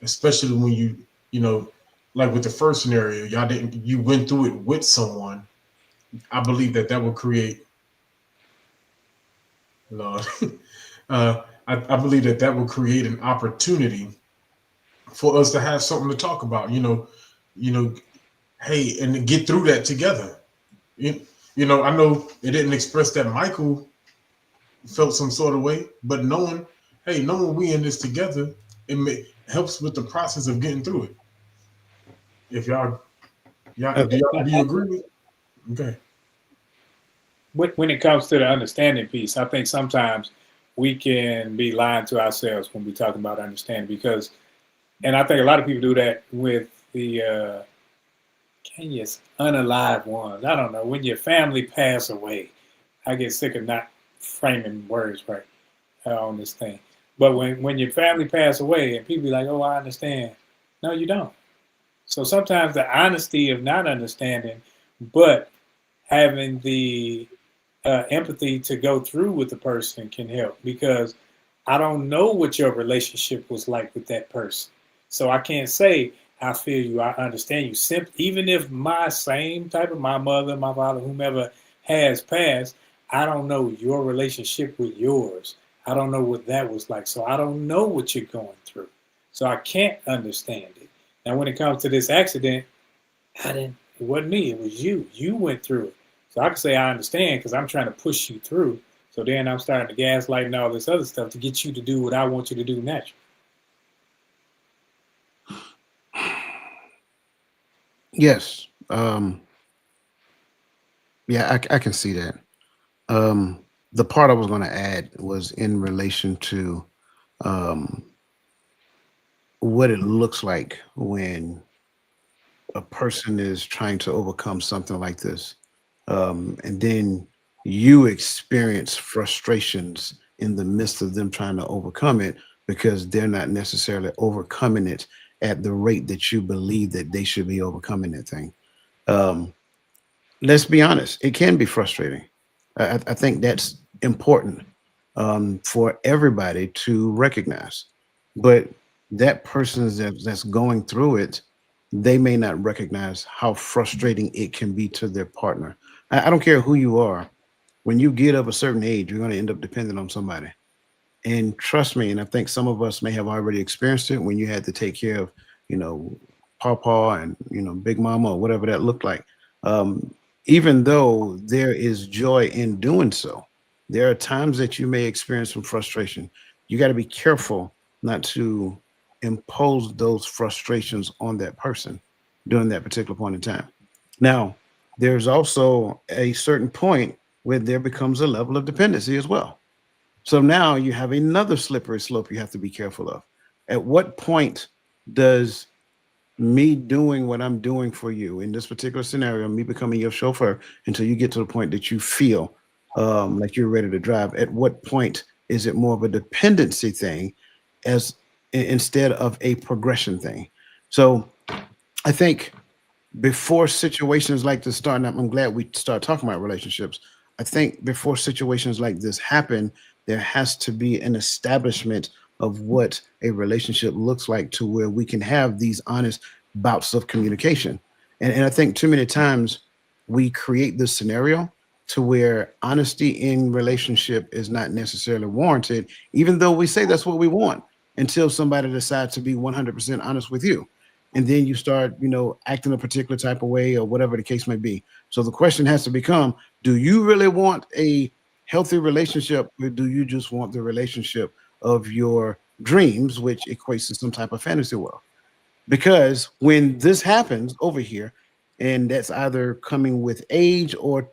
especially when you know, like with the first scenario, you went through it with someone. I believe that will create, Lord, I believe that will create an opportunity for us to have something to talk about. You know, hey, and to get through that together. You, I know it didn't express that Michael felt some sort of way, but knowing we in this together, helps with the process of getting through it. If y'all, do you agree with? Okay. When it comes to the understanding piece, I think sometimes we can be lying to ourselves when we talk about understanding because, and I think a lot of people do that with the unalive ones. I don't know. When your family pass away, I get sick of not framing words right on this thing. But when your family pass away and people be like, oh, I understand. No, you don't. So sometimes the honesty of not understanding, but having the empathy to go through with the person can help because I don't know what your relationship was like with that person. So I can't say, I feel you, I understand you. Even if my same type of my mother, my father, whomever has passed, I don't know your relationship with yours. I don't know what that was like. So I don't know what you're going through. So I can't understand it. Now, when it comes to this accident, it wasn't me, it was you. You went through it. So I can say I understand because I'm trying to push you through. So then I'm starting to gaslight and all this other stuff to get you to do what I want you to do naturally. Yes. Yeah, I can see that. The part I was going to add was in relation to what it looks like when a person is trying to overcome something like this. And then you experience frustrations in the midst of them trying to overcome it because they're not necessarily overcoming it at the rate that you believe that they should be overcoming that thing. Um, let's be honest, it can be frustrating. I think that's important for everybody to recognize. But that person that's going through it, they may not recognize how frustrating it can be to their partner. I don't care who you are. When you get of a certain age, you're going to end up depending on somebody. And trust me, and I think some of us may have already experienced it when you had to take care of, Pawpaw and, Big Mama or whatever that looked like. Um, Even though there is joy in doing so, there are times that you may experience some frustration. You got to be careful not to impose those frustrations on that person during that particular point in time. Now, there's also a certain point where there becomes a level of dependency as well. So now you have another slippery slope you have to be careful of. At what point does me doing what I'm doing for you in this particular scenario, me becoming your chauffeur until you get to the point that you feel like you're ready to drive, at what point is it more of a dependency thing instead of a progression thing? So I think before situations like this start, and I'm glad we start talking about relationships. I think before situations like this happen, there has to be an establishment of what a relationship looks like to where we can have these honest bouts of communication. And I think too many times we create this scenario to where honesty in relationship is not necessarily warranted, even though we say that's what we want, until somebody decides to be 100% honest with you. And then you start, acting a particular type of way or whatever the case may be. So the question has to become, do you really want a healthy relationship, or do you just want the relationship of your dreams, which equates to some type of fantasy world? Because when this happens over here, and that's either coming with age or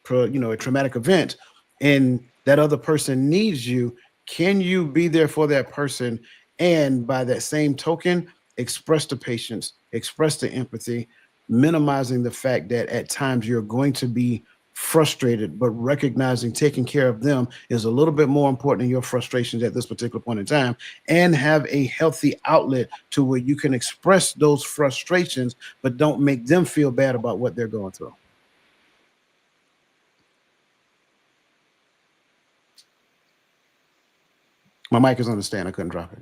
a traumatic event, and that other person needs you, can you be there for that person? And by that same token, express the patience, express the empathy, minimizing the fact that at times you're going to be frustrated, but recognizing taking care of them is a little bit more important than your frustrations at this particular point in time, and have a healthy outlet to where you can express those frustrations, but don't make them feel bad about what they're going through. My mic is on the stand. I couldn't drop it.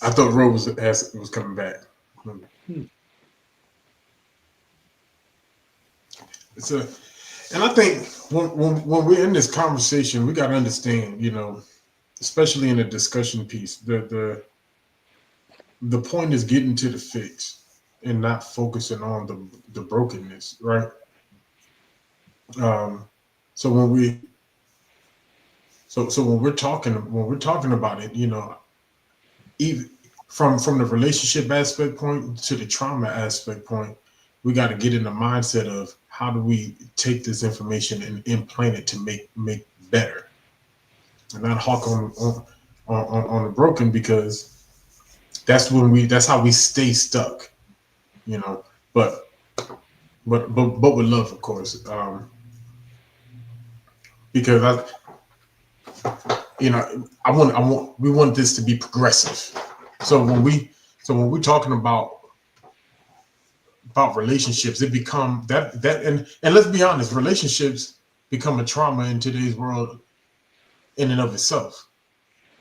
I thought Rose was coming back. And I think when we're in this conversation, we got to understand, especially in a discussion piece, the point is getting to the fix and not focusing on the brokenness, right? So when we're talking about it, even from the relationship aspect point to the trauma aspect point, we got to get in the mindset of how do we take this information and implant it to make better, and not hawk on the broken, because that's how we stay stuck, But with love, of course, because we want this to be progressive. So when we're talking about relationships, it become that and let's be honest, relationships become a trauma in today's world in and of itself.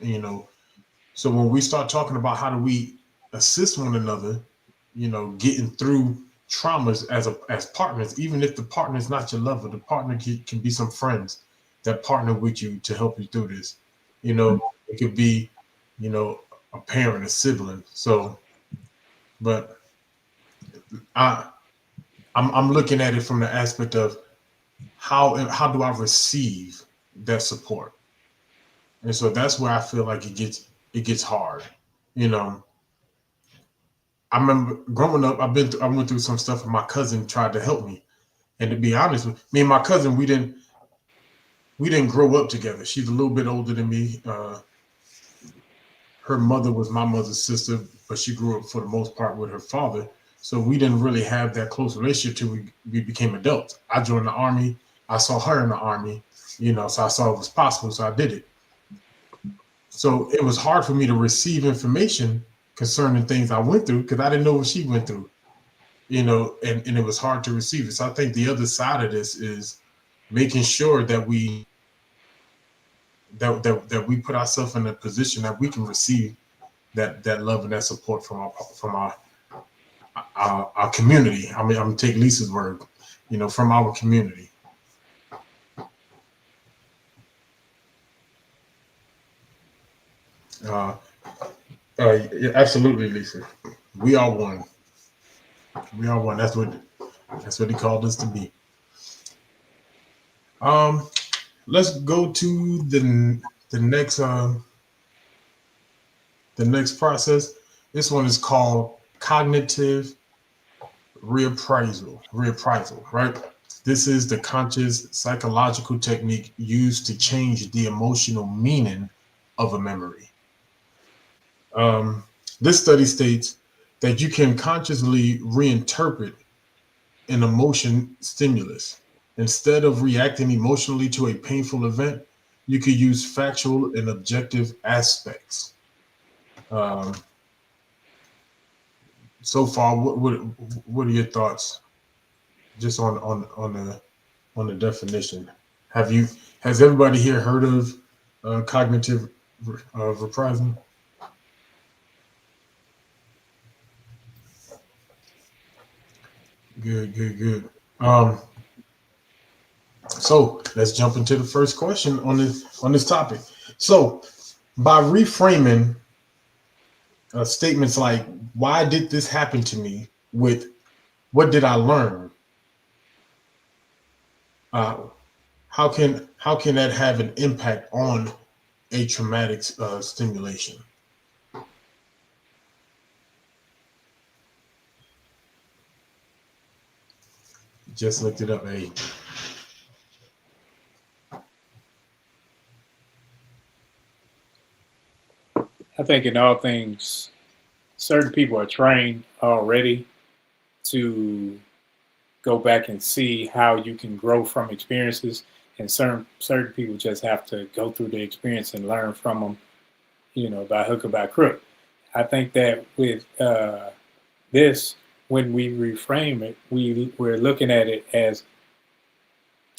So when we start talking about how do we assist one another, getting through traumas as partners, even if the partner is not your lover, the partner can be some friends that partner with you to help you through this. It could be, a parent, a sibling. So, but I'm looking at it from the aspect of how do I receive that support, and so that's where I feel like it gets hard. I remember growing up, I went through some stuff, and my cousin tried to help me, and to be honest with me and my cousin, we didn't grow up together. She's a little bit older than me. Her mother was my mother's sister, but she grew up for the most part with her father. So we didn't really have that close relationship till we became adults. I joined the Army. I saw her in the Army, so I saw it was possible, so I did it. So it was hard for me to receive information concerning things I went through, because I didn't know what she went through, and it was hard to receive it. So I think the other side of this is making sure that we put ourselves in a position that we can receive that love and that support from our community. I mean, I'm gonna take Lisa's word, from our community. Yeah, absolutely, Lisa. We are one. We are one. That's what he called us to be. Let's go to the next process. This one is called cognitive reappraisal, right? This is the conscious psychological technique used to change the emotional meaning of a memory. This study states that you can consciously reinterpret an emotion stimulus. Instead of reacting emotionally to a painful event, you could use factual and objective aspects. so far, what are your thoughts just on the definition? Has everybody here heard of cognitive reprisal? Good, good, good. So let's jump into the first question on this topic. So by reframing statements like "Why did this happen to me?" with "What did I learn?" Uh, how can that have an impact on a traumatic stimulation? Just looked it up. Hey, I think in all things, certain people are trained already to go back and see how you can grow from experiences, and certain people just have to go through the experience and learn from them, by hook or by crook. I think that with this, when we reframe it, we're looking at it as,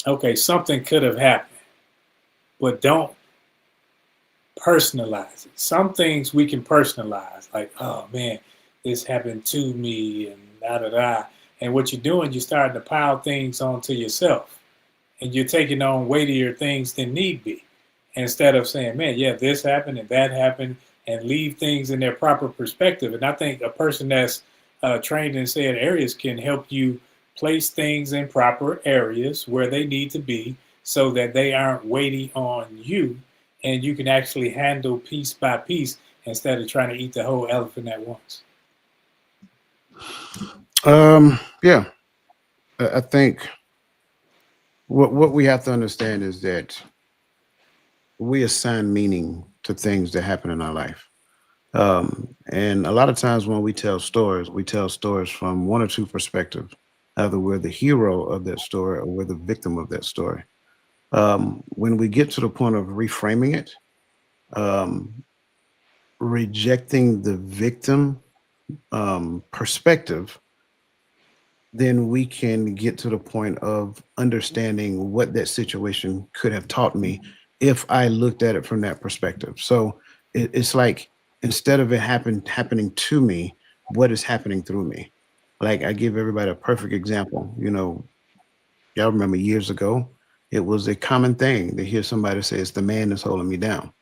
okay, something could have happened, but don't personalize it. Some things we can personalize, like, oh man, this happened to me, and da da da. And what you're doing, you're starting to pile things onto yourself, and you're taking on weightier things than need be, instead of saying, man, yeah, this happened and that happened, and leave things in their proper perspective. And I think a person that's trained in said areas can help you place things in proper areas where they need to be, so that they aren't weighty on you, and you can actually handle piece by piece instead of trying to eat the whole elephant at once. Yeah, I think what we have to understand is that we assign meaning to things that happen in our life. And a lot of times when we tell stories from one or two perspectives. Either we're the hero of that story or we're the victim of that story. When we get to the point of reframing it, um, rejecting the victim perspective, then we can get to the point of understanding what that situation could have taught me if I looked at it from that perspective. So it's like, instead of it happening to me, what is happening through me? Like, I give everybody a perfect example. Y'all remember years ago, it was a common thing to hear somebody say, "It's the man that's holding me down."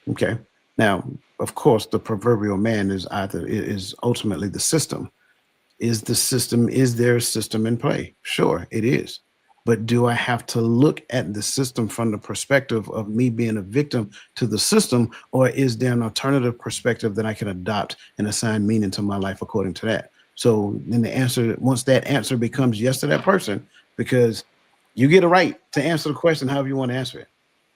Okay. Now, of course, the proverbial man is ultimately the system. Is there a system in play? Sure, it is. But do I have to look at the system from the perspective of me being a victim to the system, or is there an alternative perspective that I can adopt and assign meaning to my life according to that? So then once that answer becomes yes to that person, because you get a right to answer the question however you want to answer it,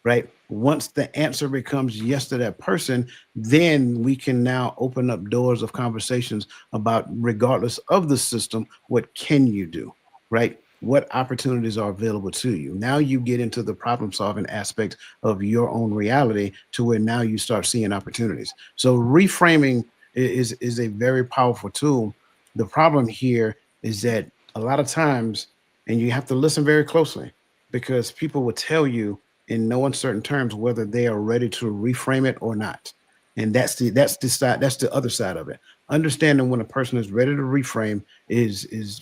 right? Once the answer becomes yes to that person, then we can now open up doors of conversations about, regardless of the system, what can you do, right? What opportunities are available to you? Now you get into the problem solving aspect of your own reality, to where now you start seeing opportunities. So reframing is a very powerful tool. The problem here is that a lot of times, and you have to listen very closely, because people will tell you in no uncertain terms whether they are ready to reframe it or not. And that's the other side of it. Understanding when a person is ready to reframe is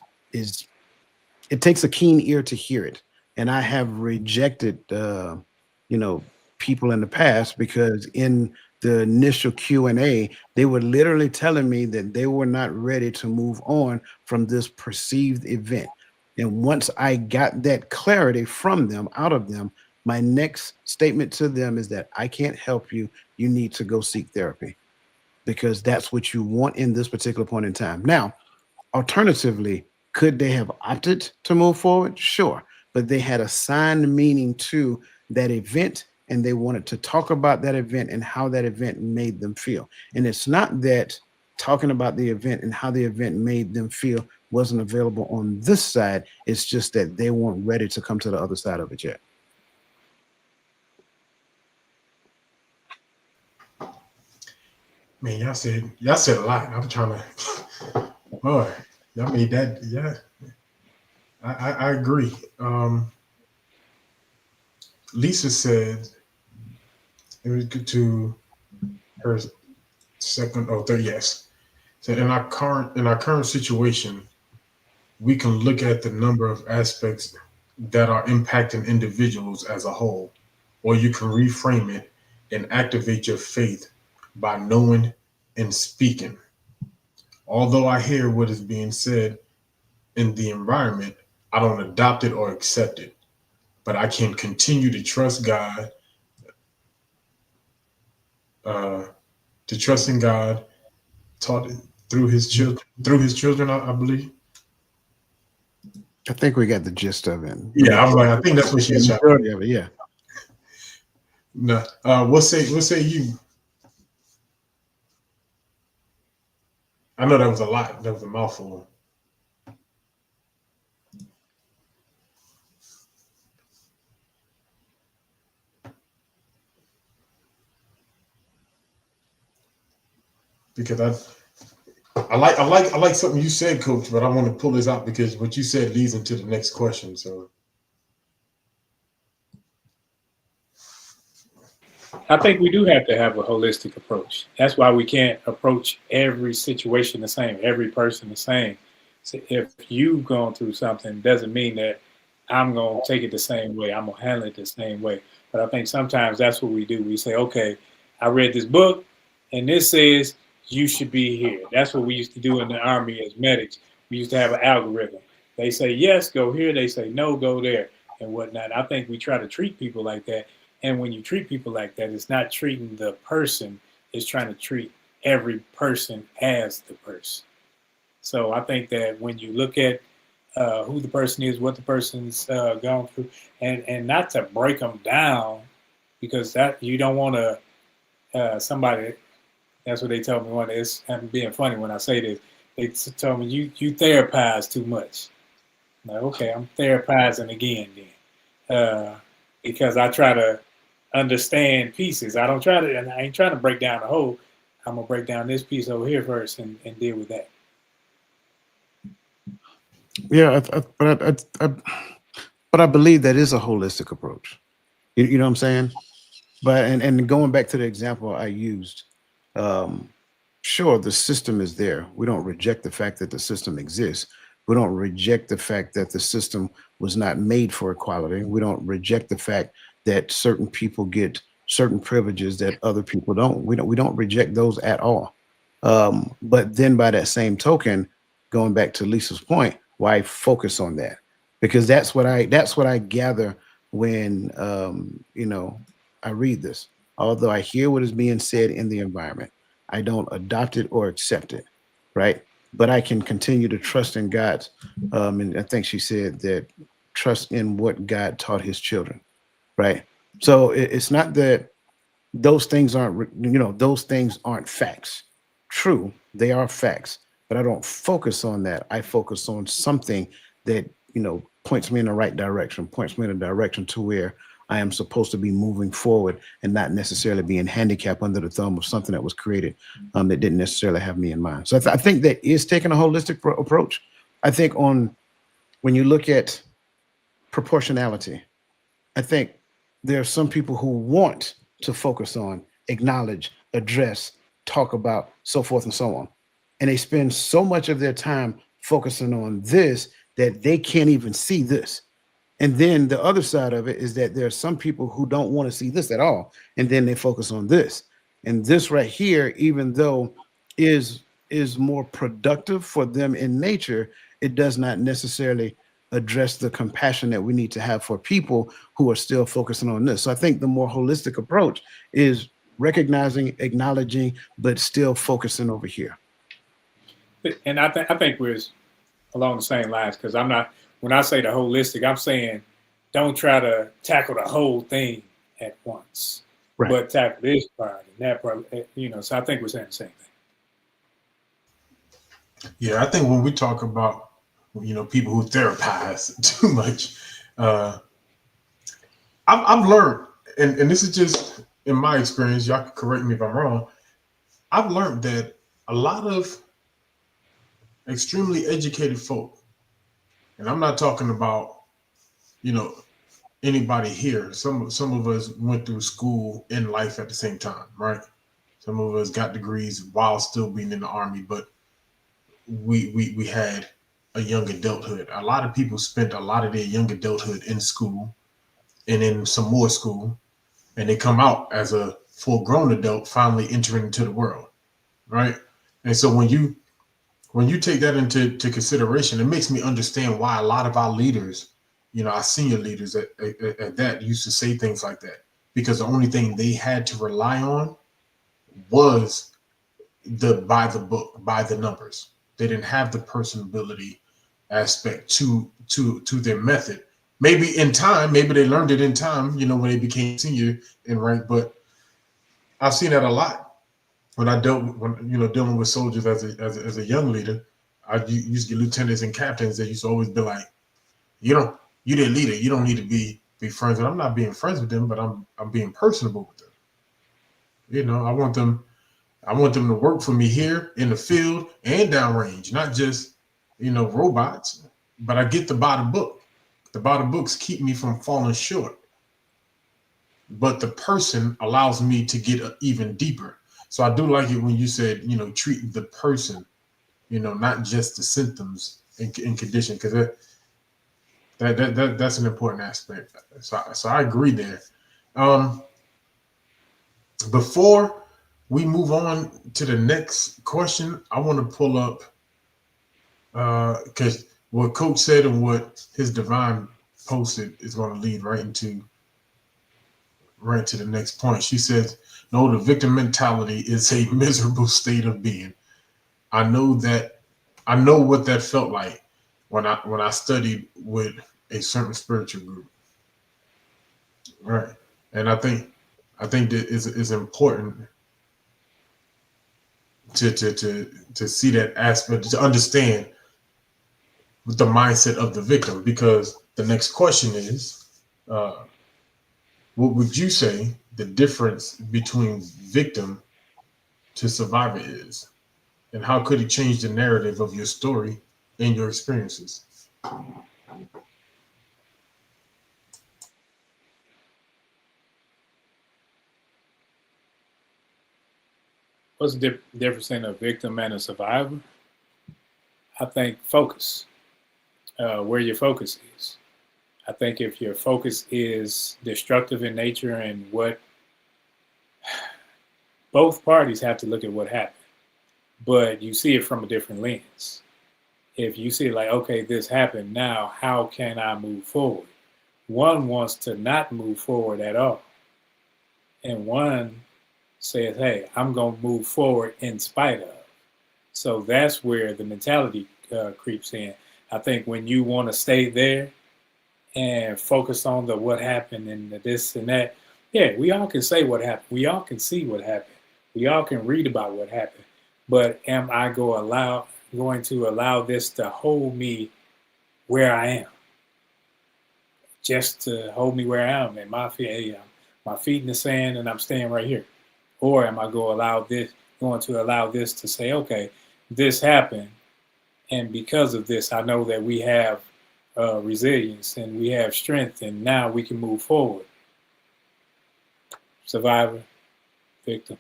it takes a keen ear to hear it. And I have rejected you know people in the past, because in the initial Q&A, they were literally telling me that they were not ready to move on from this perceived event. And once I got that clarity from them, out of them, my next statement to them is that I can't help you. You need to go seek therapy, because that's what you want in this particular point in time. Now, alternatively, could they have opted to move forward? Sure. But they had assigned meaning to that event, and they wanted to talk about that event and how that event made them feel. And it's not that talking about the event and how the event made them feel wasn't available on this side. It's just that they weren't ready to come to the other side of it yet. Man, y'all said a lot. I'm trying to Boy, I mean that. Yeah, I agree. Lisa said it was good to her second or third. Yes, so in our current situation, we can look at the number of aspects that are impacting individuals as a whole, or you can reframe it and activate your faith by knowing and speaking. Although I hear what is being said in the environment, I don't adopt it or accept it, but I can continue to trust God, uh, to trust in God, taught through His children. Through His children, I believe. I think we got the gist of it. Yeah, I was like, I think that's what The she's trying. majority of it, yeah. No, what say you? I know that was a lot. That was a mouthful. Because I like something you said, Coach, but I want to pull this out because what you said leads into the next question. So I think we do have to have a holistic approach. That's why we can't approach every situation the same, every person the same. So if you've gone through something, doesn't mean that I'm going to take it the same way. I'm going to handle it the same way. But I think sometimes that's what we do. We say, okay, I read this book and this says you should be here. That's what we used to do in the Army as medics. We used to have an algorithm. They say, yes, go here. They say, no, go there and whatnot. I think we try to treat people like that. And when you treat people like that, it's not treating the person, it's trying to treat every person as the person. So I think that when you look at who the person is, what the person's gone through, and not to break them down, because that you don't want to somebody. That's what they tell me when it's. I'm being funny when I say this. They tell me you therapize too much. I'm like, okay, I'm therapizing again then, because I try to understand pieces. I don't try to, and I ain't trying to break down the whole. I'm gonna break down this piece over here first and deal with that. Yeah, but I believe that is a holistic approach. You know what I'm saying? But and going back to the example I used, um, sure, the system is there. We don't reject the fact that the system exists. We don't reject the fact that the system was not made for equality. We don't reject the fact that certain people get certain privileges that other people don't. We don't reject those at all. But then by that same token, going back to Lisa's point, why focus on that? Because that's what I gather when I read this. Although I hear what is being said in the environment, I don't adopt it or accept it, right? But I can continue to trust in God's. And I think she said that trust in what God taught His children, right? So it's not that those things aren't facts. True, they are facts, but I don't focus on that. I focus on something that points me in the right direction, points me in a direction to where I am supposed to be moving forward and not necessarily being handicapped under the thumb of something that was created that didn't necessarily have me in mind. So I think that is taking a holistic approach. I think when you look at proportionality, I think there are some people who want to focus on, acknowledge, address, talk about, so forth and so on. And they spend so much of their time focusing on this that they can't even see this. And then the other side of it is that there are some people who don't want to see this at all. And then they focus on this. And this right here, even though is more productive for them in nature, it does not necessarily address the compassion that we need to have for people who are still focusing on this. So I think the more holistic approach is recognizing, acknowledging, but still focusing over here. And I think we're along the same lines, because I'm not. When I say the holistic, I'm saying don't try to tackle the whole thing at once, Right. but tackle this part and that part. So I think we're saying the same thing. yeah, I think when we talk about people who therapize too much, I've learned, and this is just in my experience. Y'all can correct me if I'm wrong. I've learned that a lot of extremely educated folk, and I'm not talking about, you know, anybody here. Some of us went through school and life at the same time, right? Some of us got degrees while still being in the army, but we had a young adulthood. A lot of people spent a lot of their young adulthood in school and in some more school, and they come out as a full grown adult, finally entering into the world, right? And so when you take that into consideration, it makes me understand why a lot of our leaders, you know, our senior leaders at that used to say things like that, because the only thing they had to rely on was the by the book, by the numbers. They didn't have the personability aspect to their method. Maybe in time, maybe they learned it in time, you know, when they became senior and rank. But I've seen that a lot when I dealt when you know dealing with soldiers as a young leader. I used to get lieutenants and captains that used to always be like, you know, you their leader, you don't need to be friends. And I'm not being friends with them, but I'm being personable with them. You know, I want them to work for me here in the field and downrange, not just, you know, robots. But I get the bottom book. The bottom books keep me from falling short. But the person allows me to get even deeper. So I do like it when you said, you know, treat the person, you know, not just the symptoms and condition, because that's an important aspect. So I agree there. Um, Before we move on to the next question, I want to pull up because what Coach said and what his divine posted is going to lead right to the next point. She says, "No, the victim mentality is a miserable state of being. I know that. I know what that felt like when I studied with a certain spiritual group, right? And I think that is important to see that aspect, to understand the mindset of the victim, because the next question is, uh, what would you say the difference between victim to survivor is, and how could it change the narrative of your story and your experiences?" What's the difference in a victim and a survivor? I think focus, where your focus is. I think if your focus is destructive in nature and what both parties have to look at what happened, but you see it from a different lens. If you see like, okay, this happened, now how can I move forward? One wants to not move forward at all. And one says, hey, I'm going to move forward in spite of. So that's where the mentality creeps in. I think when you want to stay there and focus on the what happened and the this and that, yeah, we all can say what happened. We all can see what happened. We all can read about what happened. But am I going to allow this to hold me where I am? Just to hold me where I am and my feet in the sand and I'm staying right here. Or am I going to allow this to say, okay, this happened, and because of this, I know that we have resilience and we have strength, and now we can move forward. Survivor, victim.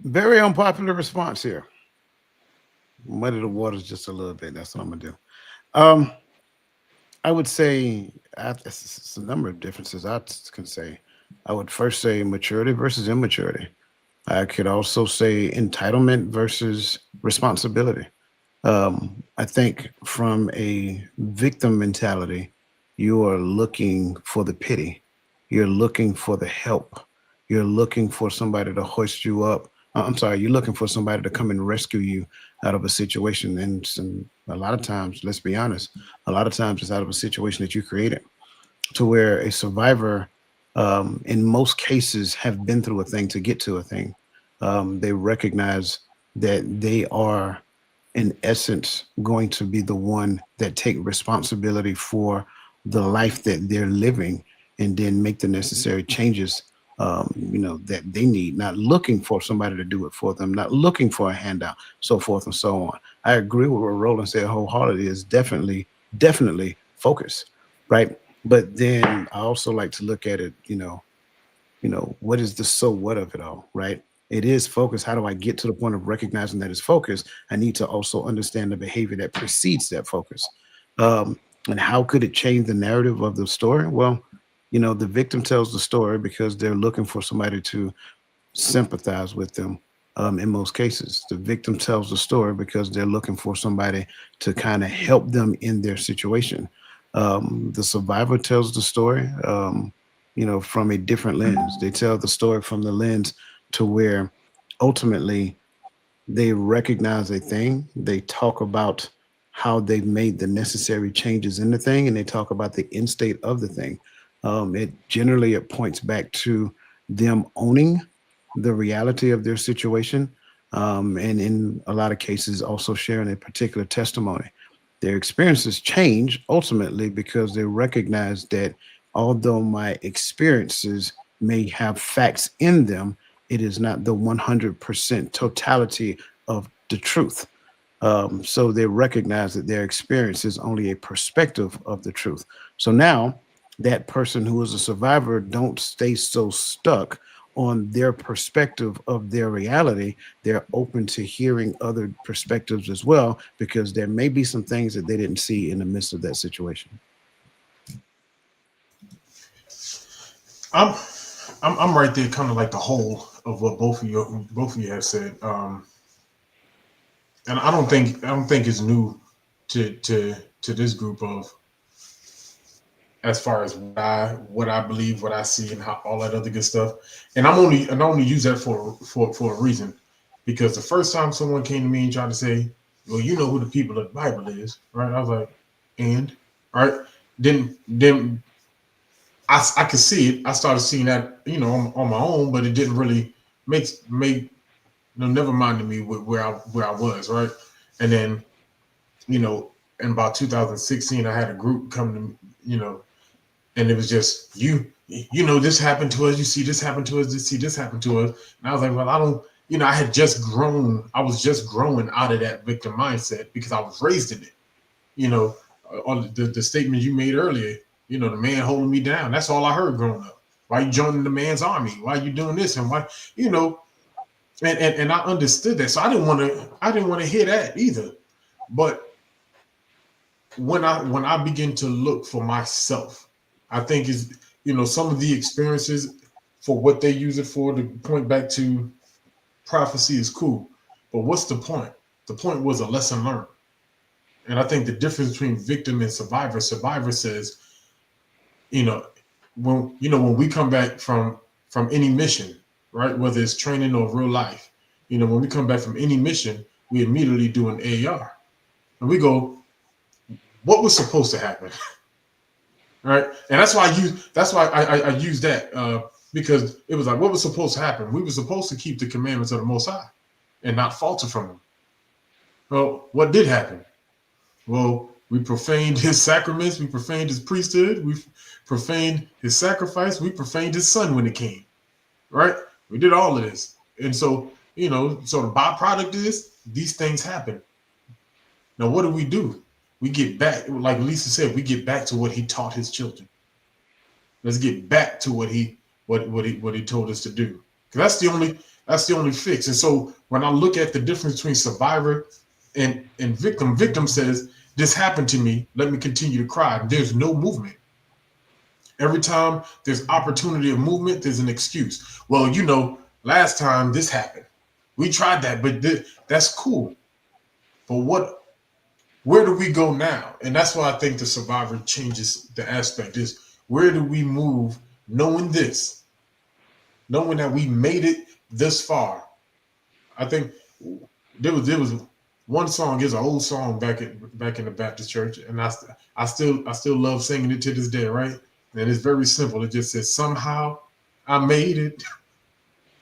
Very unpopular response here. Muddy the waters just a little bit. That's what I'm gonna do. I would say it's a number of differences I can say. I would first say maturity versus immaturity. I could also say entitlement versus responsibility. I think from a victim mentality, you are looking for the pity. You're looking for the help. You're looking for somebody to hoist you up. I'm sorry, you're looking for somebody to come and rescue you out of a situation. And a lot of times, let's be honest, a lot of times it's out of a situation that you created, to where a survivor, in most cases, have been through a thing to get to a thing. They recognize that they are, in essence, going to be the one that take responsibility for the life that they're living, and then make the necessary changes that they need, not looking for somebody to do it for them, not looking for a handout, so forth and so on. I agree with what Roland said wholeheartedly. Is definitely focus, right? But then I also like to look at it, what is the so what of it all, right? It is focus. How do I get to the point of recognizing that it's focus? I need to also understand the behavior that precedes that focus. And how could it change the narrative of the story? Well, the victim tells the story because they're looking for somebody to sympathize with them. In most cases, the victim tells the story because they're looking for somebody to kind of help them in their situation. The survivor tells the story, from a different lens. They tell the story from the lens to where ultimately they recognize a thing. They talk about how they've made the necessary changes in the thing, and they talk about the end state of the thing. It points back to them owning the reality of their situation, and in a lot of cases also sharing a particular testimony. Their experiences change ultimately because they recognize that although my experiences may have facts in them, it is not the 100% totality of the truth. So they recognize that their experience is only a perspective of the truth. So now that person who is a survivor don't stay so stuck on their perspective of their reality. They're open to hearing other perspectives as well, because there may be some things that they didn't see in the midst of that situation. I'm right there, kind of like the whole of what both of you have said. And I don't think it's new to this group of, as far as what I believe, what I see, and how all that other good stuff. And I only use that for a reason, because the first time someone came to me and tried to say, "Well, you know who the people of the Bible is," right? I was like, "And," right? Then I could see it. I started seeing that, on my own, but it didn't really make never minded me where I was, right? And then, in about 2016, I had a group come to, and it was just this happened to us. You see this happened to us. This happened to us. And I was like, well, I don't, I had just grown. I was just growing out of that victim mindset because I was raised in it. On the statement you made earlier, the man holding me down. That's all I heard growing up. Why you joining the man's army? Why you doing this? And why, and I understood that. So I didn't want to hear that either. But when I begin to look for myself, I think is, some of the experiences for what they use it for, to point back to prophecy, is cool. But what's the point? The point was a lesson learned. And I think the difference between victim and survivor says, when we come back from any mission, right? Whether it's training or real life, when we come back from any mission, we immediately do an AR. And we go, what was supposed to happen? Right? And that's why I use that, because it was like, what was supposed to happen? We were supposed to keep the commandments of the Most High and not falter from them. Well, what did happen? Well, we profaned his sacraments, we profaned his priesthood, we profaned his sacrifice, we profaned his son when it came. Right? We did all of this. And so, so the byproduct is these things happen. Now, what do? We get back, like Lisa said, we get back to what he taught his children. Let's get back to what he told us to do. Because that's the only fix. And so when I look at the difference between survivor and victim says, this happened to me, let me continue to cry. There's no movement. Every time there's opportunity of movement, there's an excuse. Well, last time this happened. We tried that, but that's cool. But where do we go now? And that's why I think the survivor changes the aspect, is where do we move knowing this? Knowing that we made it this far. I think there was one song, is an old song back in the Baptist church, and I still love singing it to this day, right? And it's very simple. It just says, somehow I made it.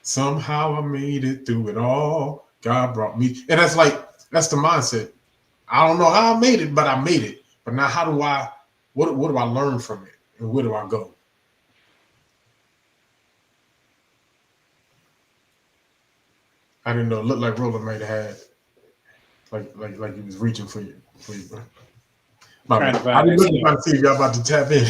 Somehow I made it through it all. God brought me. And that's the mindset. I don't know how I made it, but I made it. But now what do I learn from it? And where do I go? I didn't know. It looked like Roland might have had like he was reaching for you, bro. My Trying to bad. I find didn't that look scene. about to see if y'all about to tap in.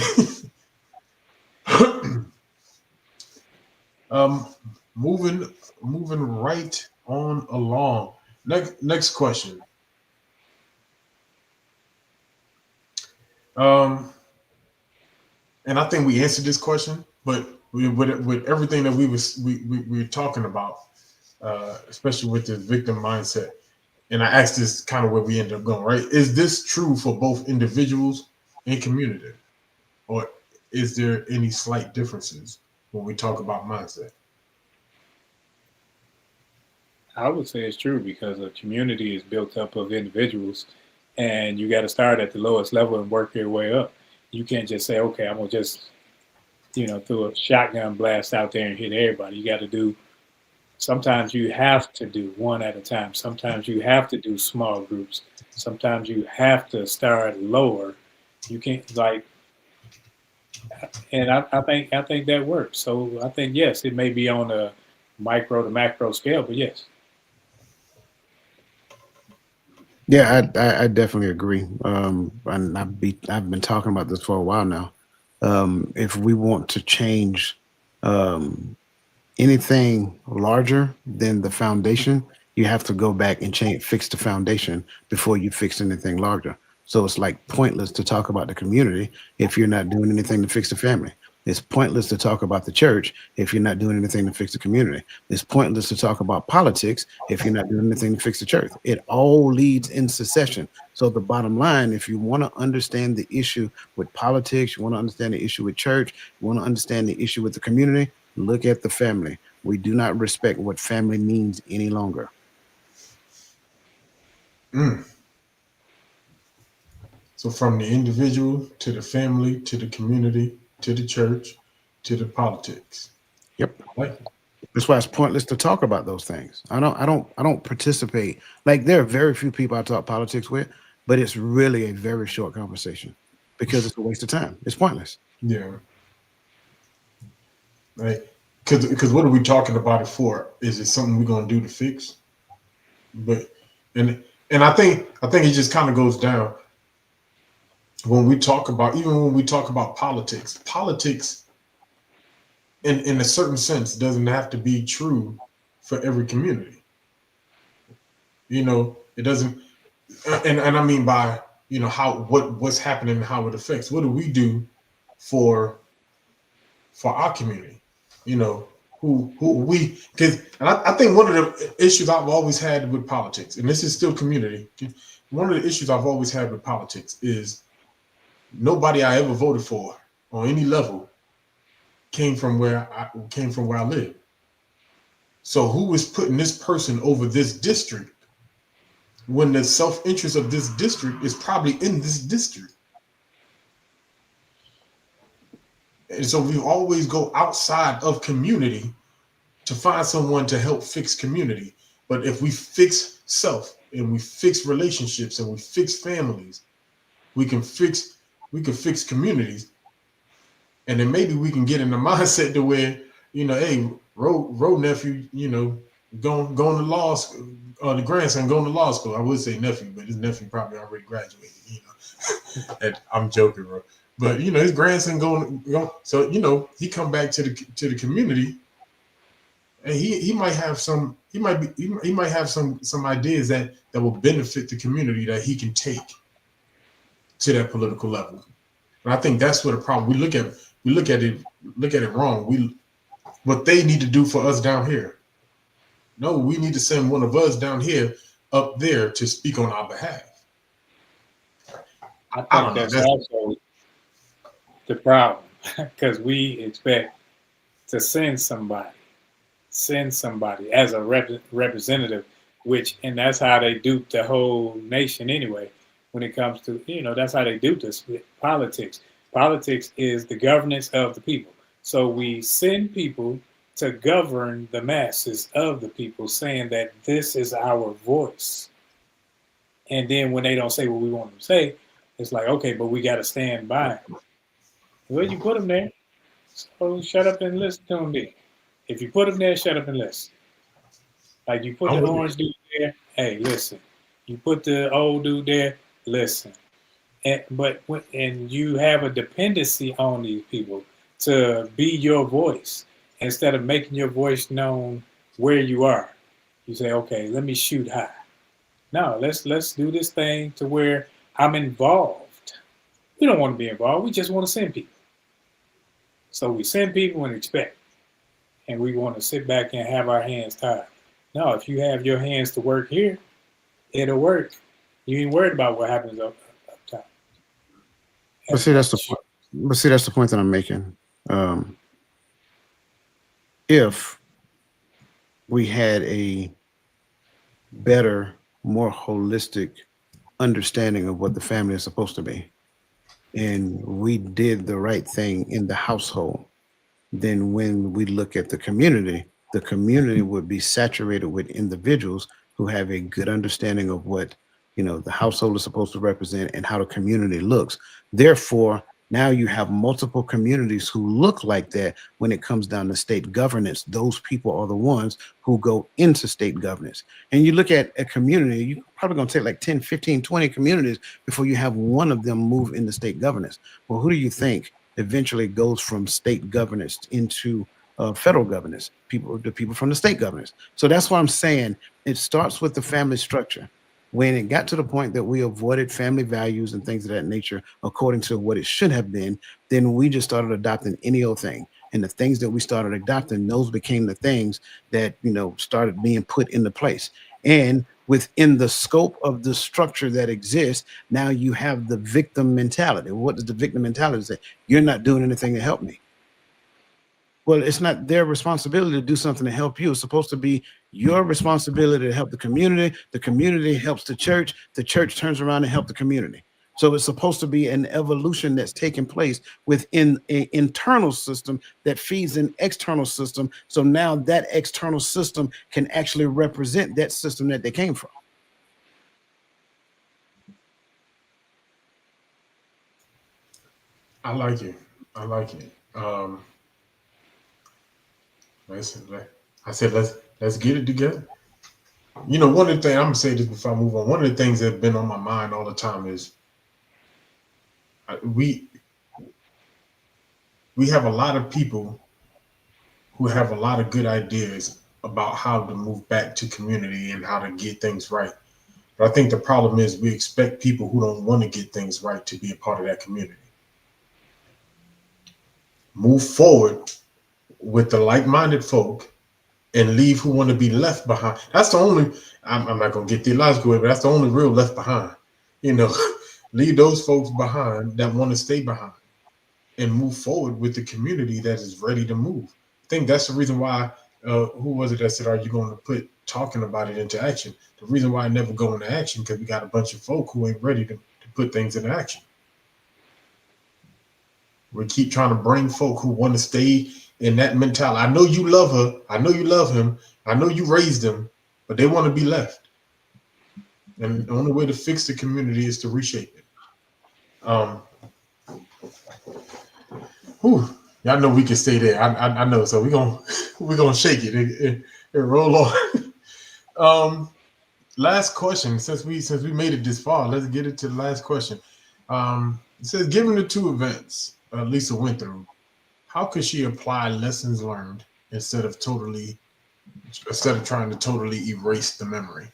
um, moving right on along. Next question. And I think we answered this question, but with everything that we were talking about, especially with the victim mindset, and I asked this kind of where we ended up going, right? Is this true for both individuals and community, or is there any slight differences when we talk about mindset? I would say it's true because a community is built up of individuals, and you got to start at the lowest level and work your way up. You can't just say, okay, I'm gonna just throw a shotgun blast out there and hit everybody. You got to do. Sometimes you have to do one at a time. Sometimes you have to do small groups. Sometimes you have to start lower. You can't and I think that works. So I think yes, it may be on a micro to macro scale, but yes. Yeah, I definitely agree. And I've been talking about this for a while now. If we want to change um, anything larger than the foundation, you have to go back and fix the foundation before you fix anything larger. So it's like pointless to talk about the community if you're not doing anything to fix the family. It's pointless to talk about the church if you're not doing anything to fix the community. It's pointless to talk about politics if you're not doing anything to fix the church. It all leads in succession. So the bottom line, if you want to understand the issue with politics, you want to understand the issue with church, you want to understand the issue with the community, look at the family. We do not respect what family means any longer. Mm. So from the individual to the family to the community to the church to the politics. Yep. Like, That's why it's pointless to talk about those things. I don't participate. Like there are very few people I talk politics with, but it's really a very short conversation because it's a waste of time. It's pointless. yeah, right. Because what are we talking about it for? Is it something we're gonna do to fix? But and I think it just kind of goes down when we talk about, even when we talk about politics. Politics in a certain sense doesn't have to be true for every community. It doesn't, and I mean by how what's happening and how it affects. What do we do for our community? Who we, because I think one of the issues I've always had with politics, and this is still community. One of the issues I've always had with politics is nobody I ever voted for on any level came from where I live. So who is putting this person over this district when the self-interest of this district is probably in this district? And so we always go outside of community to find someone to help fix community. But if we fix self and we fix relationships and we fix families, we can fix communities. And then maybe we can get in the mindset to where, hey, road nephew, going to law school, or the grandson going to law school. I would say nephew, but his nephew probably already graduated, And I'm joking, bro. But his grandson going, so he come back to the community, and he might have some ideas that will benefit the community that he can take to that political level. And I think that's what the problem. We look at it wrong. What they need to do for us down here. No, we need to send one of us down here up there to speak on our behalf. I I think don't know. that's also the problem because we expect to send somebody as a representative, and that's how they dupe the whole nation anyway. When it comes to, that's how they dupe this politics. Politics is the governance of the people. So we send people to govern the masses of the people, saying that this is our voice. And then when they don't say what we want them to say, it's like, okay, but we got to stand by. Well, you put them there. So shut up and listen to them then. If you put them there, shut up and listen. Like you put I'm the with you. orange dude there. Hey, listen. You put the old dude there. Listen. And you have a dependency on these people to be your voice instead of making your voice known where you are. You say, okay, let me shoot high. No, let's do this thing to where I'm involved. We don't want to be involved. We just want to send people. So we send people and expect, and we want to sit back and have our hands tied. No, if you have your hands to work here, it'll work. You ain't worried about what happens up top. But see, that's the point. But see, that's the point that I'm making. If we had a better, more holistic understanding of what the family is supposed to be, and we did the right thing in the household, then when we look at the community would be saturated with individuals who have a good understanding of what the household is supposed to represent and how the community looks. Therefore, now you have multiple communities who look like that. When it comes down to state governance, those people are the ones who go into state governance. And you look at a community, you're probably going to take like 10, 15, 20 communities before you have one of them move into state governance. Well, who do you think eventually goes from state governance into federal governance? The people from the state governance. So that's why I'm saying it starts with the family structure. When it got to the point that we avoided family values and things of that nature, according to what it should have been, then we just started adopting any old thing. And the things that we started adopting, those became the things that, started being put into place. And within the scope of the structure that exists, now you have the victim mentality. What does the victim mentality say? You're not doing anything to help me. Well, it's not their responsibility to do something to help you. It's supposed to be your responsibility to help the community. The community helps the church turns around and helps the community. So it's supposed to be an evolution that's taking place within an internal system that feeds an external system. So now that external system can actually represent that system that they came from. I like it. I like it. Listen, I said let's get it together. One of the things I'm gonna say this before I move on. One of the things that's been on my mind all the time is we have a lot of people who have a lot of good ideas about how to move back to community and how to get things right. But I think the problem is we expect people who don't want to get things right to be a part of that community. Move forward with the like-minded folk and leave who want to be left behind. That's the only, I'm not going to get theological, but that's the only real left behind. Leave those folks behind that want to stay behind and move forward with the community that is ready to move. I think that's the reason why, who was it that said, are you going to put talking about it into action? The reason why I never go into action, because we got a bunch of folk who ain't ready to put things into action. We keep trying to bring folk who want to stay in that mentality. I know you love her. I know you love him. I know you raised them, but they want to be left. And the only way to fix the community is to reshape it. Y'all know we can stay there. I know. So we're gonna shake it and roll on. Last question. Since we made it this far, let's get it to the last question. It says, given the two events Lisa went through, how could she apply lessons learned instead of trying to totally erase the memory?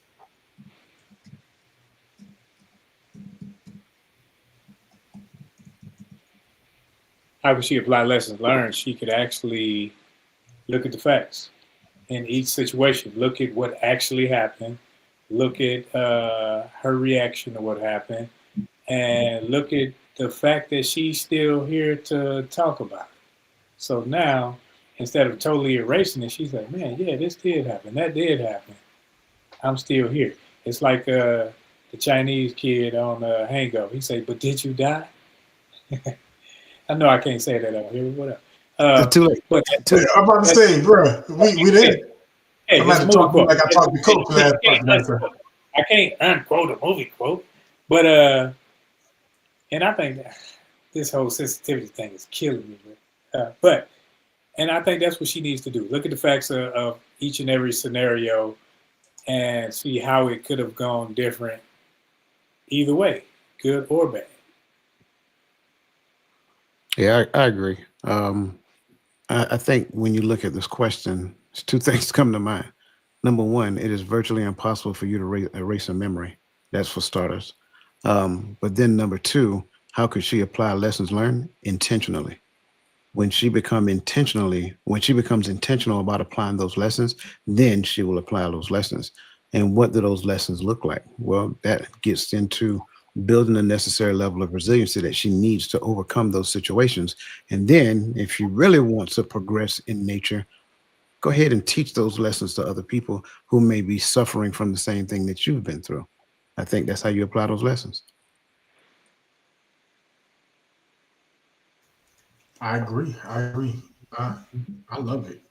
How could she apply lessons learned? She could actually look at the facts in each situation. Look at what actually happened. Look at her reaction to what happened. And look at the fact that she's still here to talk about it. So now, instead of totally erasing it, she's like, man, yeah, this did happen. That did happen. I'm still here. It's like the Chinese kid on Hango. He said, but did you die? I know I can't say that out here. Whatever. Too late. I'm about to say, bro, we did. Hey, I'm about to talk like I talked to Coach last podcast. I can't unquote a movie quote, but and I think this whole sensitivity thing is killing me. And I think that's what she needs to do. Look at the facts of each and every scenario and see how it could have gone different either way, good or bad. Yeah, I agree. I think when you look at this question, there's two things come to mind. Number one, it is virtually impossible for you to erase a memory. That's for starters. But then number two, how could she apply lessons learned intentionally? When she becomes intentional about applying those lessons, then she will apply those lessons. And what do those lessons look like? Well, that gets into building the necessary level of resiliency that she needs to overcome those situations. And then if she really wants to progress in nature, go ahead and teach those lessons to other people who may be suffering from the same thing that you've been through. I think that's how you apply those lessons. I agree. I agree. I, I love it.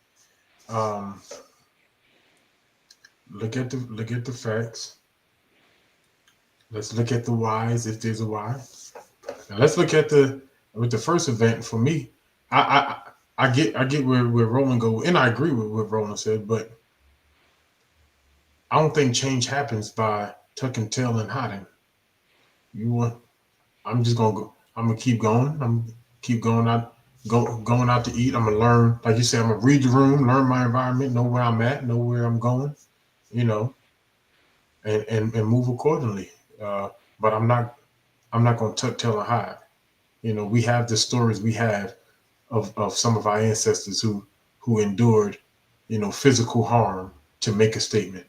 Um, look at the facts. Let's look at the whys if there's a why. Now let's look at the first event. For me, I get where Roland go, and I agree with what Roland said, but I don't think change happens by tucking tail and hiding. You want? I'm just gonna go. I'm gonna keep going. I'm keep going out, going out to eat. I'm gonna learn, like you said. I'm gonna read the room, learn my environment, know where I'm at, know where I'm going. You know, and move accordingly. But I'm not gonna tuck tail and hide. You know, we have the stories we have of some of our ancestors who endured, you know, physical harm to make a statement.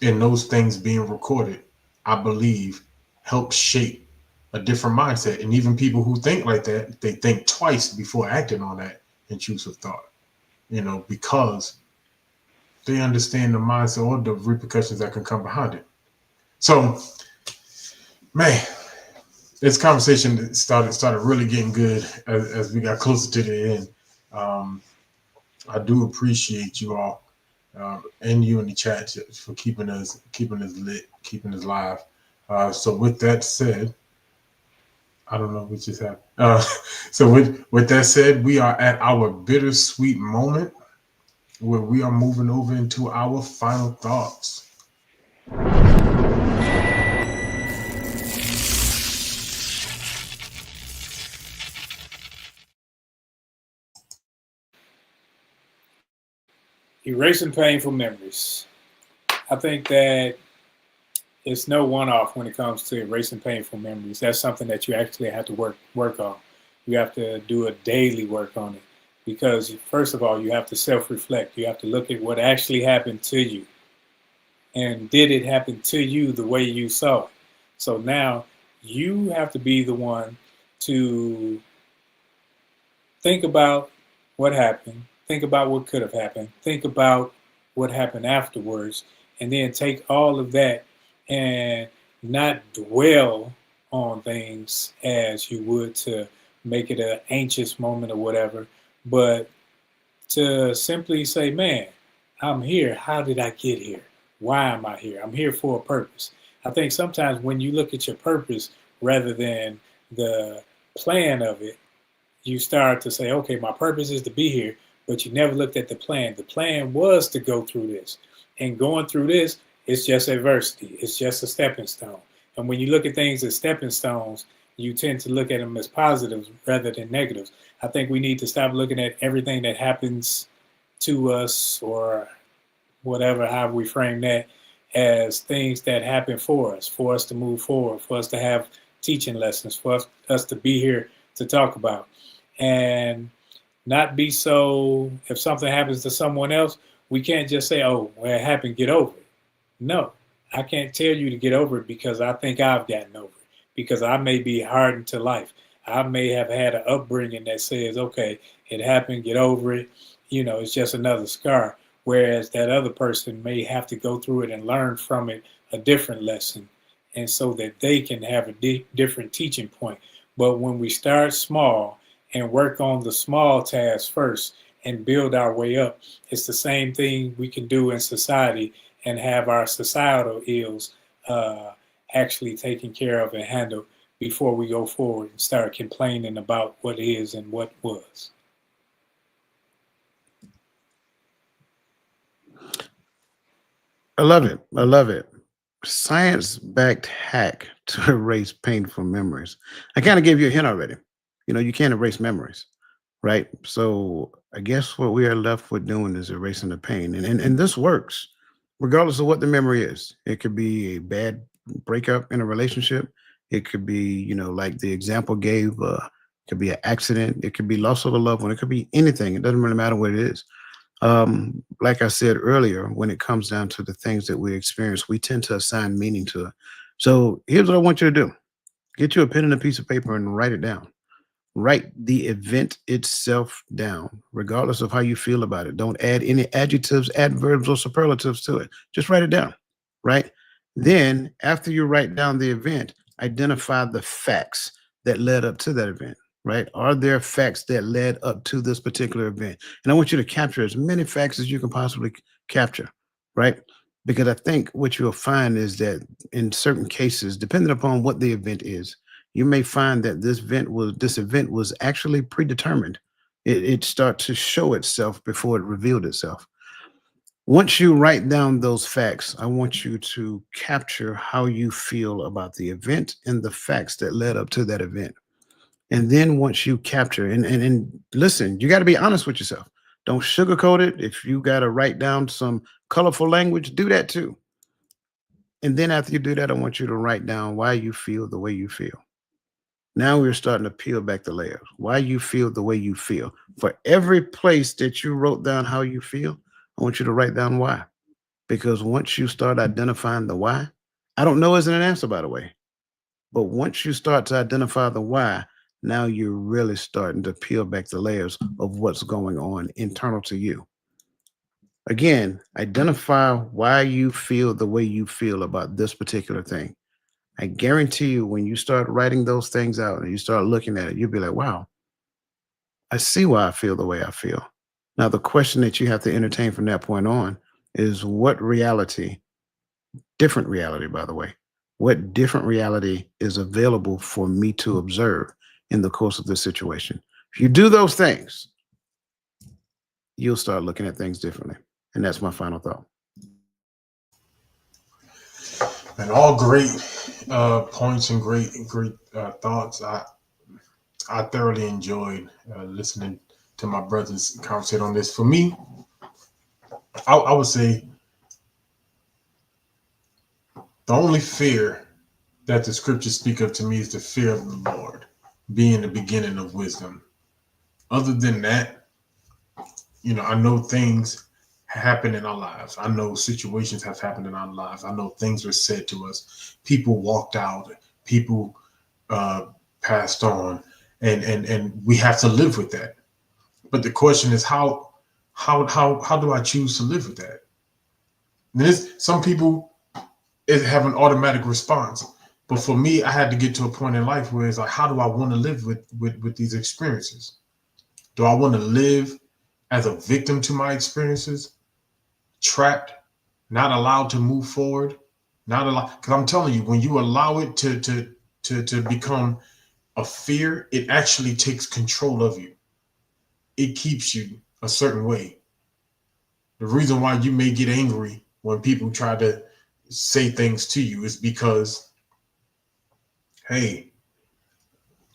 And those things being recorded, I believe, help shape a different mindset. And even people who think like that, they think twice before acting on that intrusive thought, you know, because they understand the mindset or the repercussions that can come behind it. So, man, this conversation started really getting good as we got closer to the end. I do appreciate you all and you in the chat for keeping us lit, keeping us live. So with that said, I don't know what just happened. So with that said, we are at our bittersweet moment where we are moving over into our final thoughts. Erasing painful memories. I think that it's no one-off when it comes to erasing painful memories. That's something that you actually have to work on. You have to do a daily work on it because, first of all, you have to self-reflect. You have to look at what actually happened to you. And did it happen to you the way you saw it? So now you have to be the one to think about what happened, think about what could have happened, think about what happened afterwards, and then take all of that and not dwell on things as you would to make it an anxious moment or whatever, but to simply say, man, I'm here. How did I get here? Why am I here? I'm here for a purpose. I think sometimes when you look at your purpose rather than the plan of it, you start to say, okay, my purpose is to be here, but you never looked at the plan. The plan was to go through this. And going through this, it's just adversity. It's just a stepping stone. And when you look at things as stepping stones, you tend to look at them as positives rather than negatives. I think we need to stop looking at everything that happens to us or whatever, how we frame that, as things that happen for us to move forward, for us to have teaching lessons, for us to be here to talk about. And not be so, if something happens to someone else, we can't just say, oh, well, it happened, get over it. No, I can't tell you to get over it because I think I've gotten over it, because I may be hardened to life. I may have had an upbringing that says, okay, it happened, get over it. You know, it's just another scar. Whereas that other person may have to go through it and learn from it a different lesson, and so that they can have a different teaching point. But when we start small and work on the small tasks first and build our way up, it's the same thing we can do in society and have our societal ills actually taken care of and handled before we go forward and start complaining about what is and what was. I love it. I love it. Science-backed hack to erase painful memories. I kind of gave you a hint already. You know, you can't erase memories, right? So I guess what we are left with doing is erasing the pain. And this works regardless of what the memory is. It could be a bad breakup in a relationship. It could be, you know, like the example gave, it could be an accident. It could be loss of a loved one. It could be anything. It doesn't really matter what it is. Like I said earlier, when it comes down to the things that we experience, we tend to assign meaning to it. So here's what I want you to do: get you a pen and a piece of paper and write it down. Write the event itself down, regardless of how you feel about it. Don't add any adjectives, adverbs, or superlatives to it. Just write it down, right? Then, after you write down the event, identify the facts that led up to that event, right? Are there facts that led up to this particular event? And I want you to capture as many facts as you can possibly capture, right? Because I think what you'll find is that in certain cases, depending upon what the event is, you may find that this event was actually predetermined. It starts to show itself before it revealed itself. Once you write down those facts, I want you to capture how you feel about the event and the facts that led up to that event. And then once you capture and listen, you got to be honest with yourself. Don't sugarcoat it. If you got to write down some colorful language, do that too. And then after you do that, I want you to write down why you feel the way you feel. Now we're starting to peel back the layers. Why you feel the way you feel. For every place that you wrote down how you feel, I want you to write down why. Because once you start identifying the why, I don't know isn't an answer, by the way, but once you start to identify the why, now you're really starting to peel back the layers of what's going on internal to you. Again, identify why you feel the way you feel about this particular thing. I guarantee you, when you start writing those things out and you start looking at it, you'll be like, wow, I see why I feel the way I feel. Now, the question that you have to entertain from that point on is what reality, different reality, by the way, what different reality is available for me to observe in the course of this situation? If you do those things, you'll start looking at things differently. And that's my final thought. And all great points and great thoughts. I thoroughly enjoyed listening to my brothers conversate on this. For me, I would say the only fear that the scriptures speak of to me is the fear of the Lord, being the beginning of wisdom. Other than that, I know things happen in our lives. I know situations have happened in our lives. I know things were said to us. People walked out. People passed on, and we have to live with that. But the question is, how do I choose to live with that? Some people have an automatic response, but for me, I had to get to a point in life where it's like, how do I want to live with these experiences? Do I want to live as a victim to my experiences, trapped, not allowed to move forward, not allowed? Because I'm telling you, when you allow it to become a fear, it actually takes control of you. It keeps you a certain way. The reason why you may get angry when people try to say things to you is because, hey,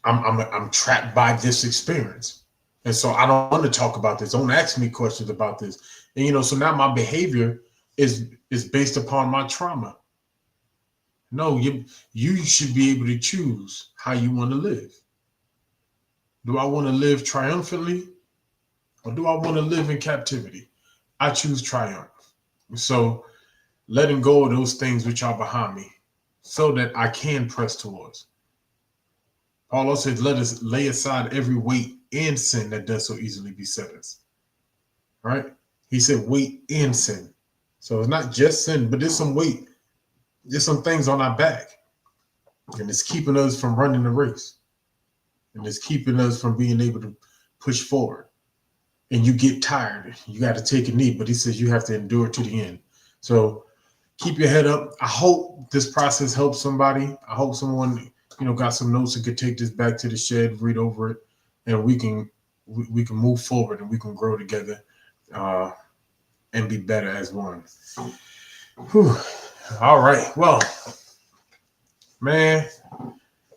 I'm trapped by this experience. And so I don't want to talk about this. Don't ask me questions about this. And so now my behavior is based upon my trauma. No, you should be able to choose how you want to live. Do I want to live triumphantly, or do I want to live in captivity? I choose triumph. So letting go of those things which are behind me so that I can press towards. Paul also says, let us lay aside every weight and sin that does so easily beset us. Right? He said weight and sin. So it's not just sin, but there's some weight. There's some things on our back. And it's keeping us from running the race. And it's keeping us from being able to push forward. And you get tired. You got to take a knee. But he says you have to endure to the end. So keep your head up. I hope this process helps somebody. I hope someone, got some notes and could take this back to the shed, read over it, and we can move forward and we can grow together and be better as one. Whew. All right. Well, man,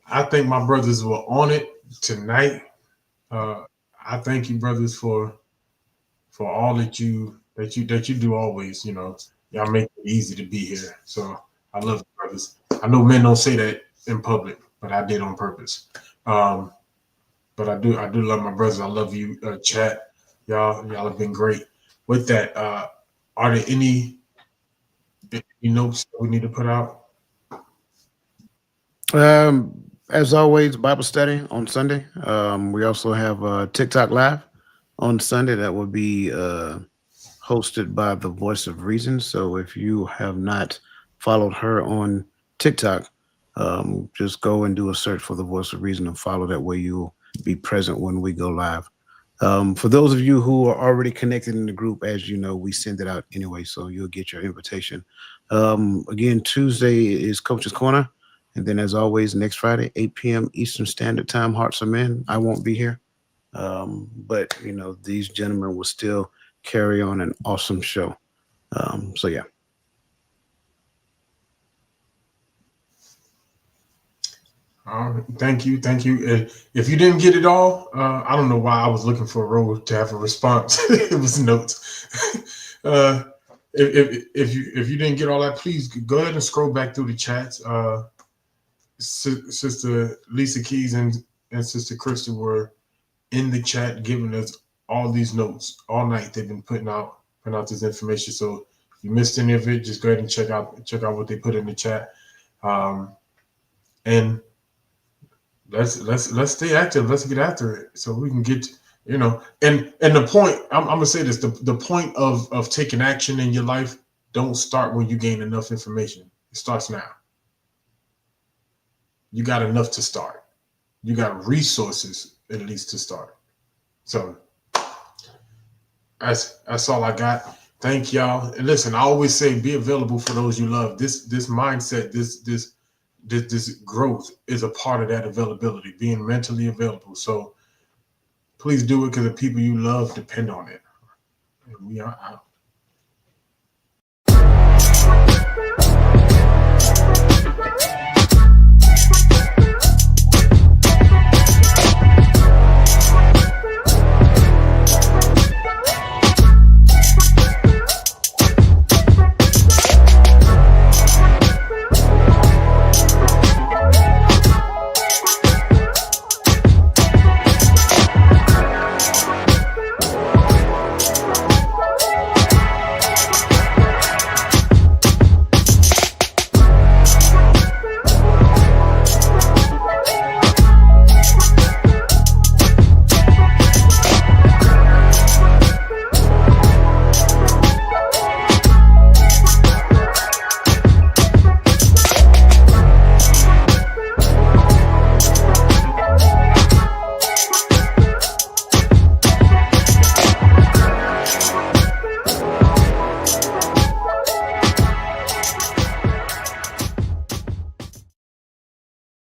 I think my brothers were on it tonight. I thank you, brothers, for all that you do always. Y'all make it easy to be here. So I love you, brothers. I know men don't say that in public, but I did on purpose. Um, but I do love my brothers. I love you, chat. Y'all have been great. With that, are there any notes that we need to put out? As always, Bible study on Sunday. We also have TikTok Live on Sunday that will be hosted by the Voice of Reason. So if you have not followed her on TikTok, just go and do a search for the Voice of Reason and follow that way you'll be present when we go live. For those of you who are already connected in the group, as you know, we send it out anyway, so you'll get your invitation. Again, Tuesday is Coach's Corner. And then, as always, next Friday, 8 p.m. Eastern Standard Time, Hearts of Men. I won't be here. But, these gentlemen will still carry on an awesome show. So, yeah. Thank you. If you didn't get it all, I don't know why I was looking for a role to have a response. It was notes. If you didn't get all that, please go ahead and scroll back through the chats. Sister Lisa Keys and Sister Krista were in the chat giving us all these notes all night. They've been putting out this information. So if you missed any of it, just go ahead and check out what they put in the chat. And let's stay active. Let's get after it so we can get, and the point, I'm gonna say this, the point of taking action in your life don't start when you gain enough information. It starts now. You got enough to start. You got resources at least to start. So that's all I got. Thank y'all. And listen, I always say be available for those you love. This mindset, this growth is a part of that availability, being mentally available. So please do it because the people you love depend on it. And we are out.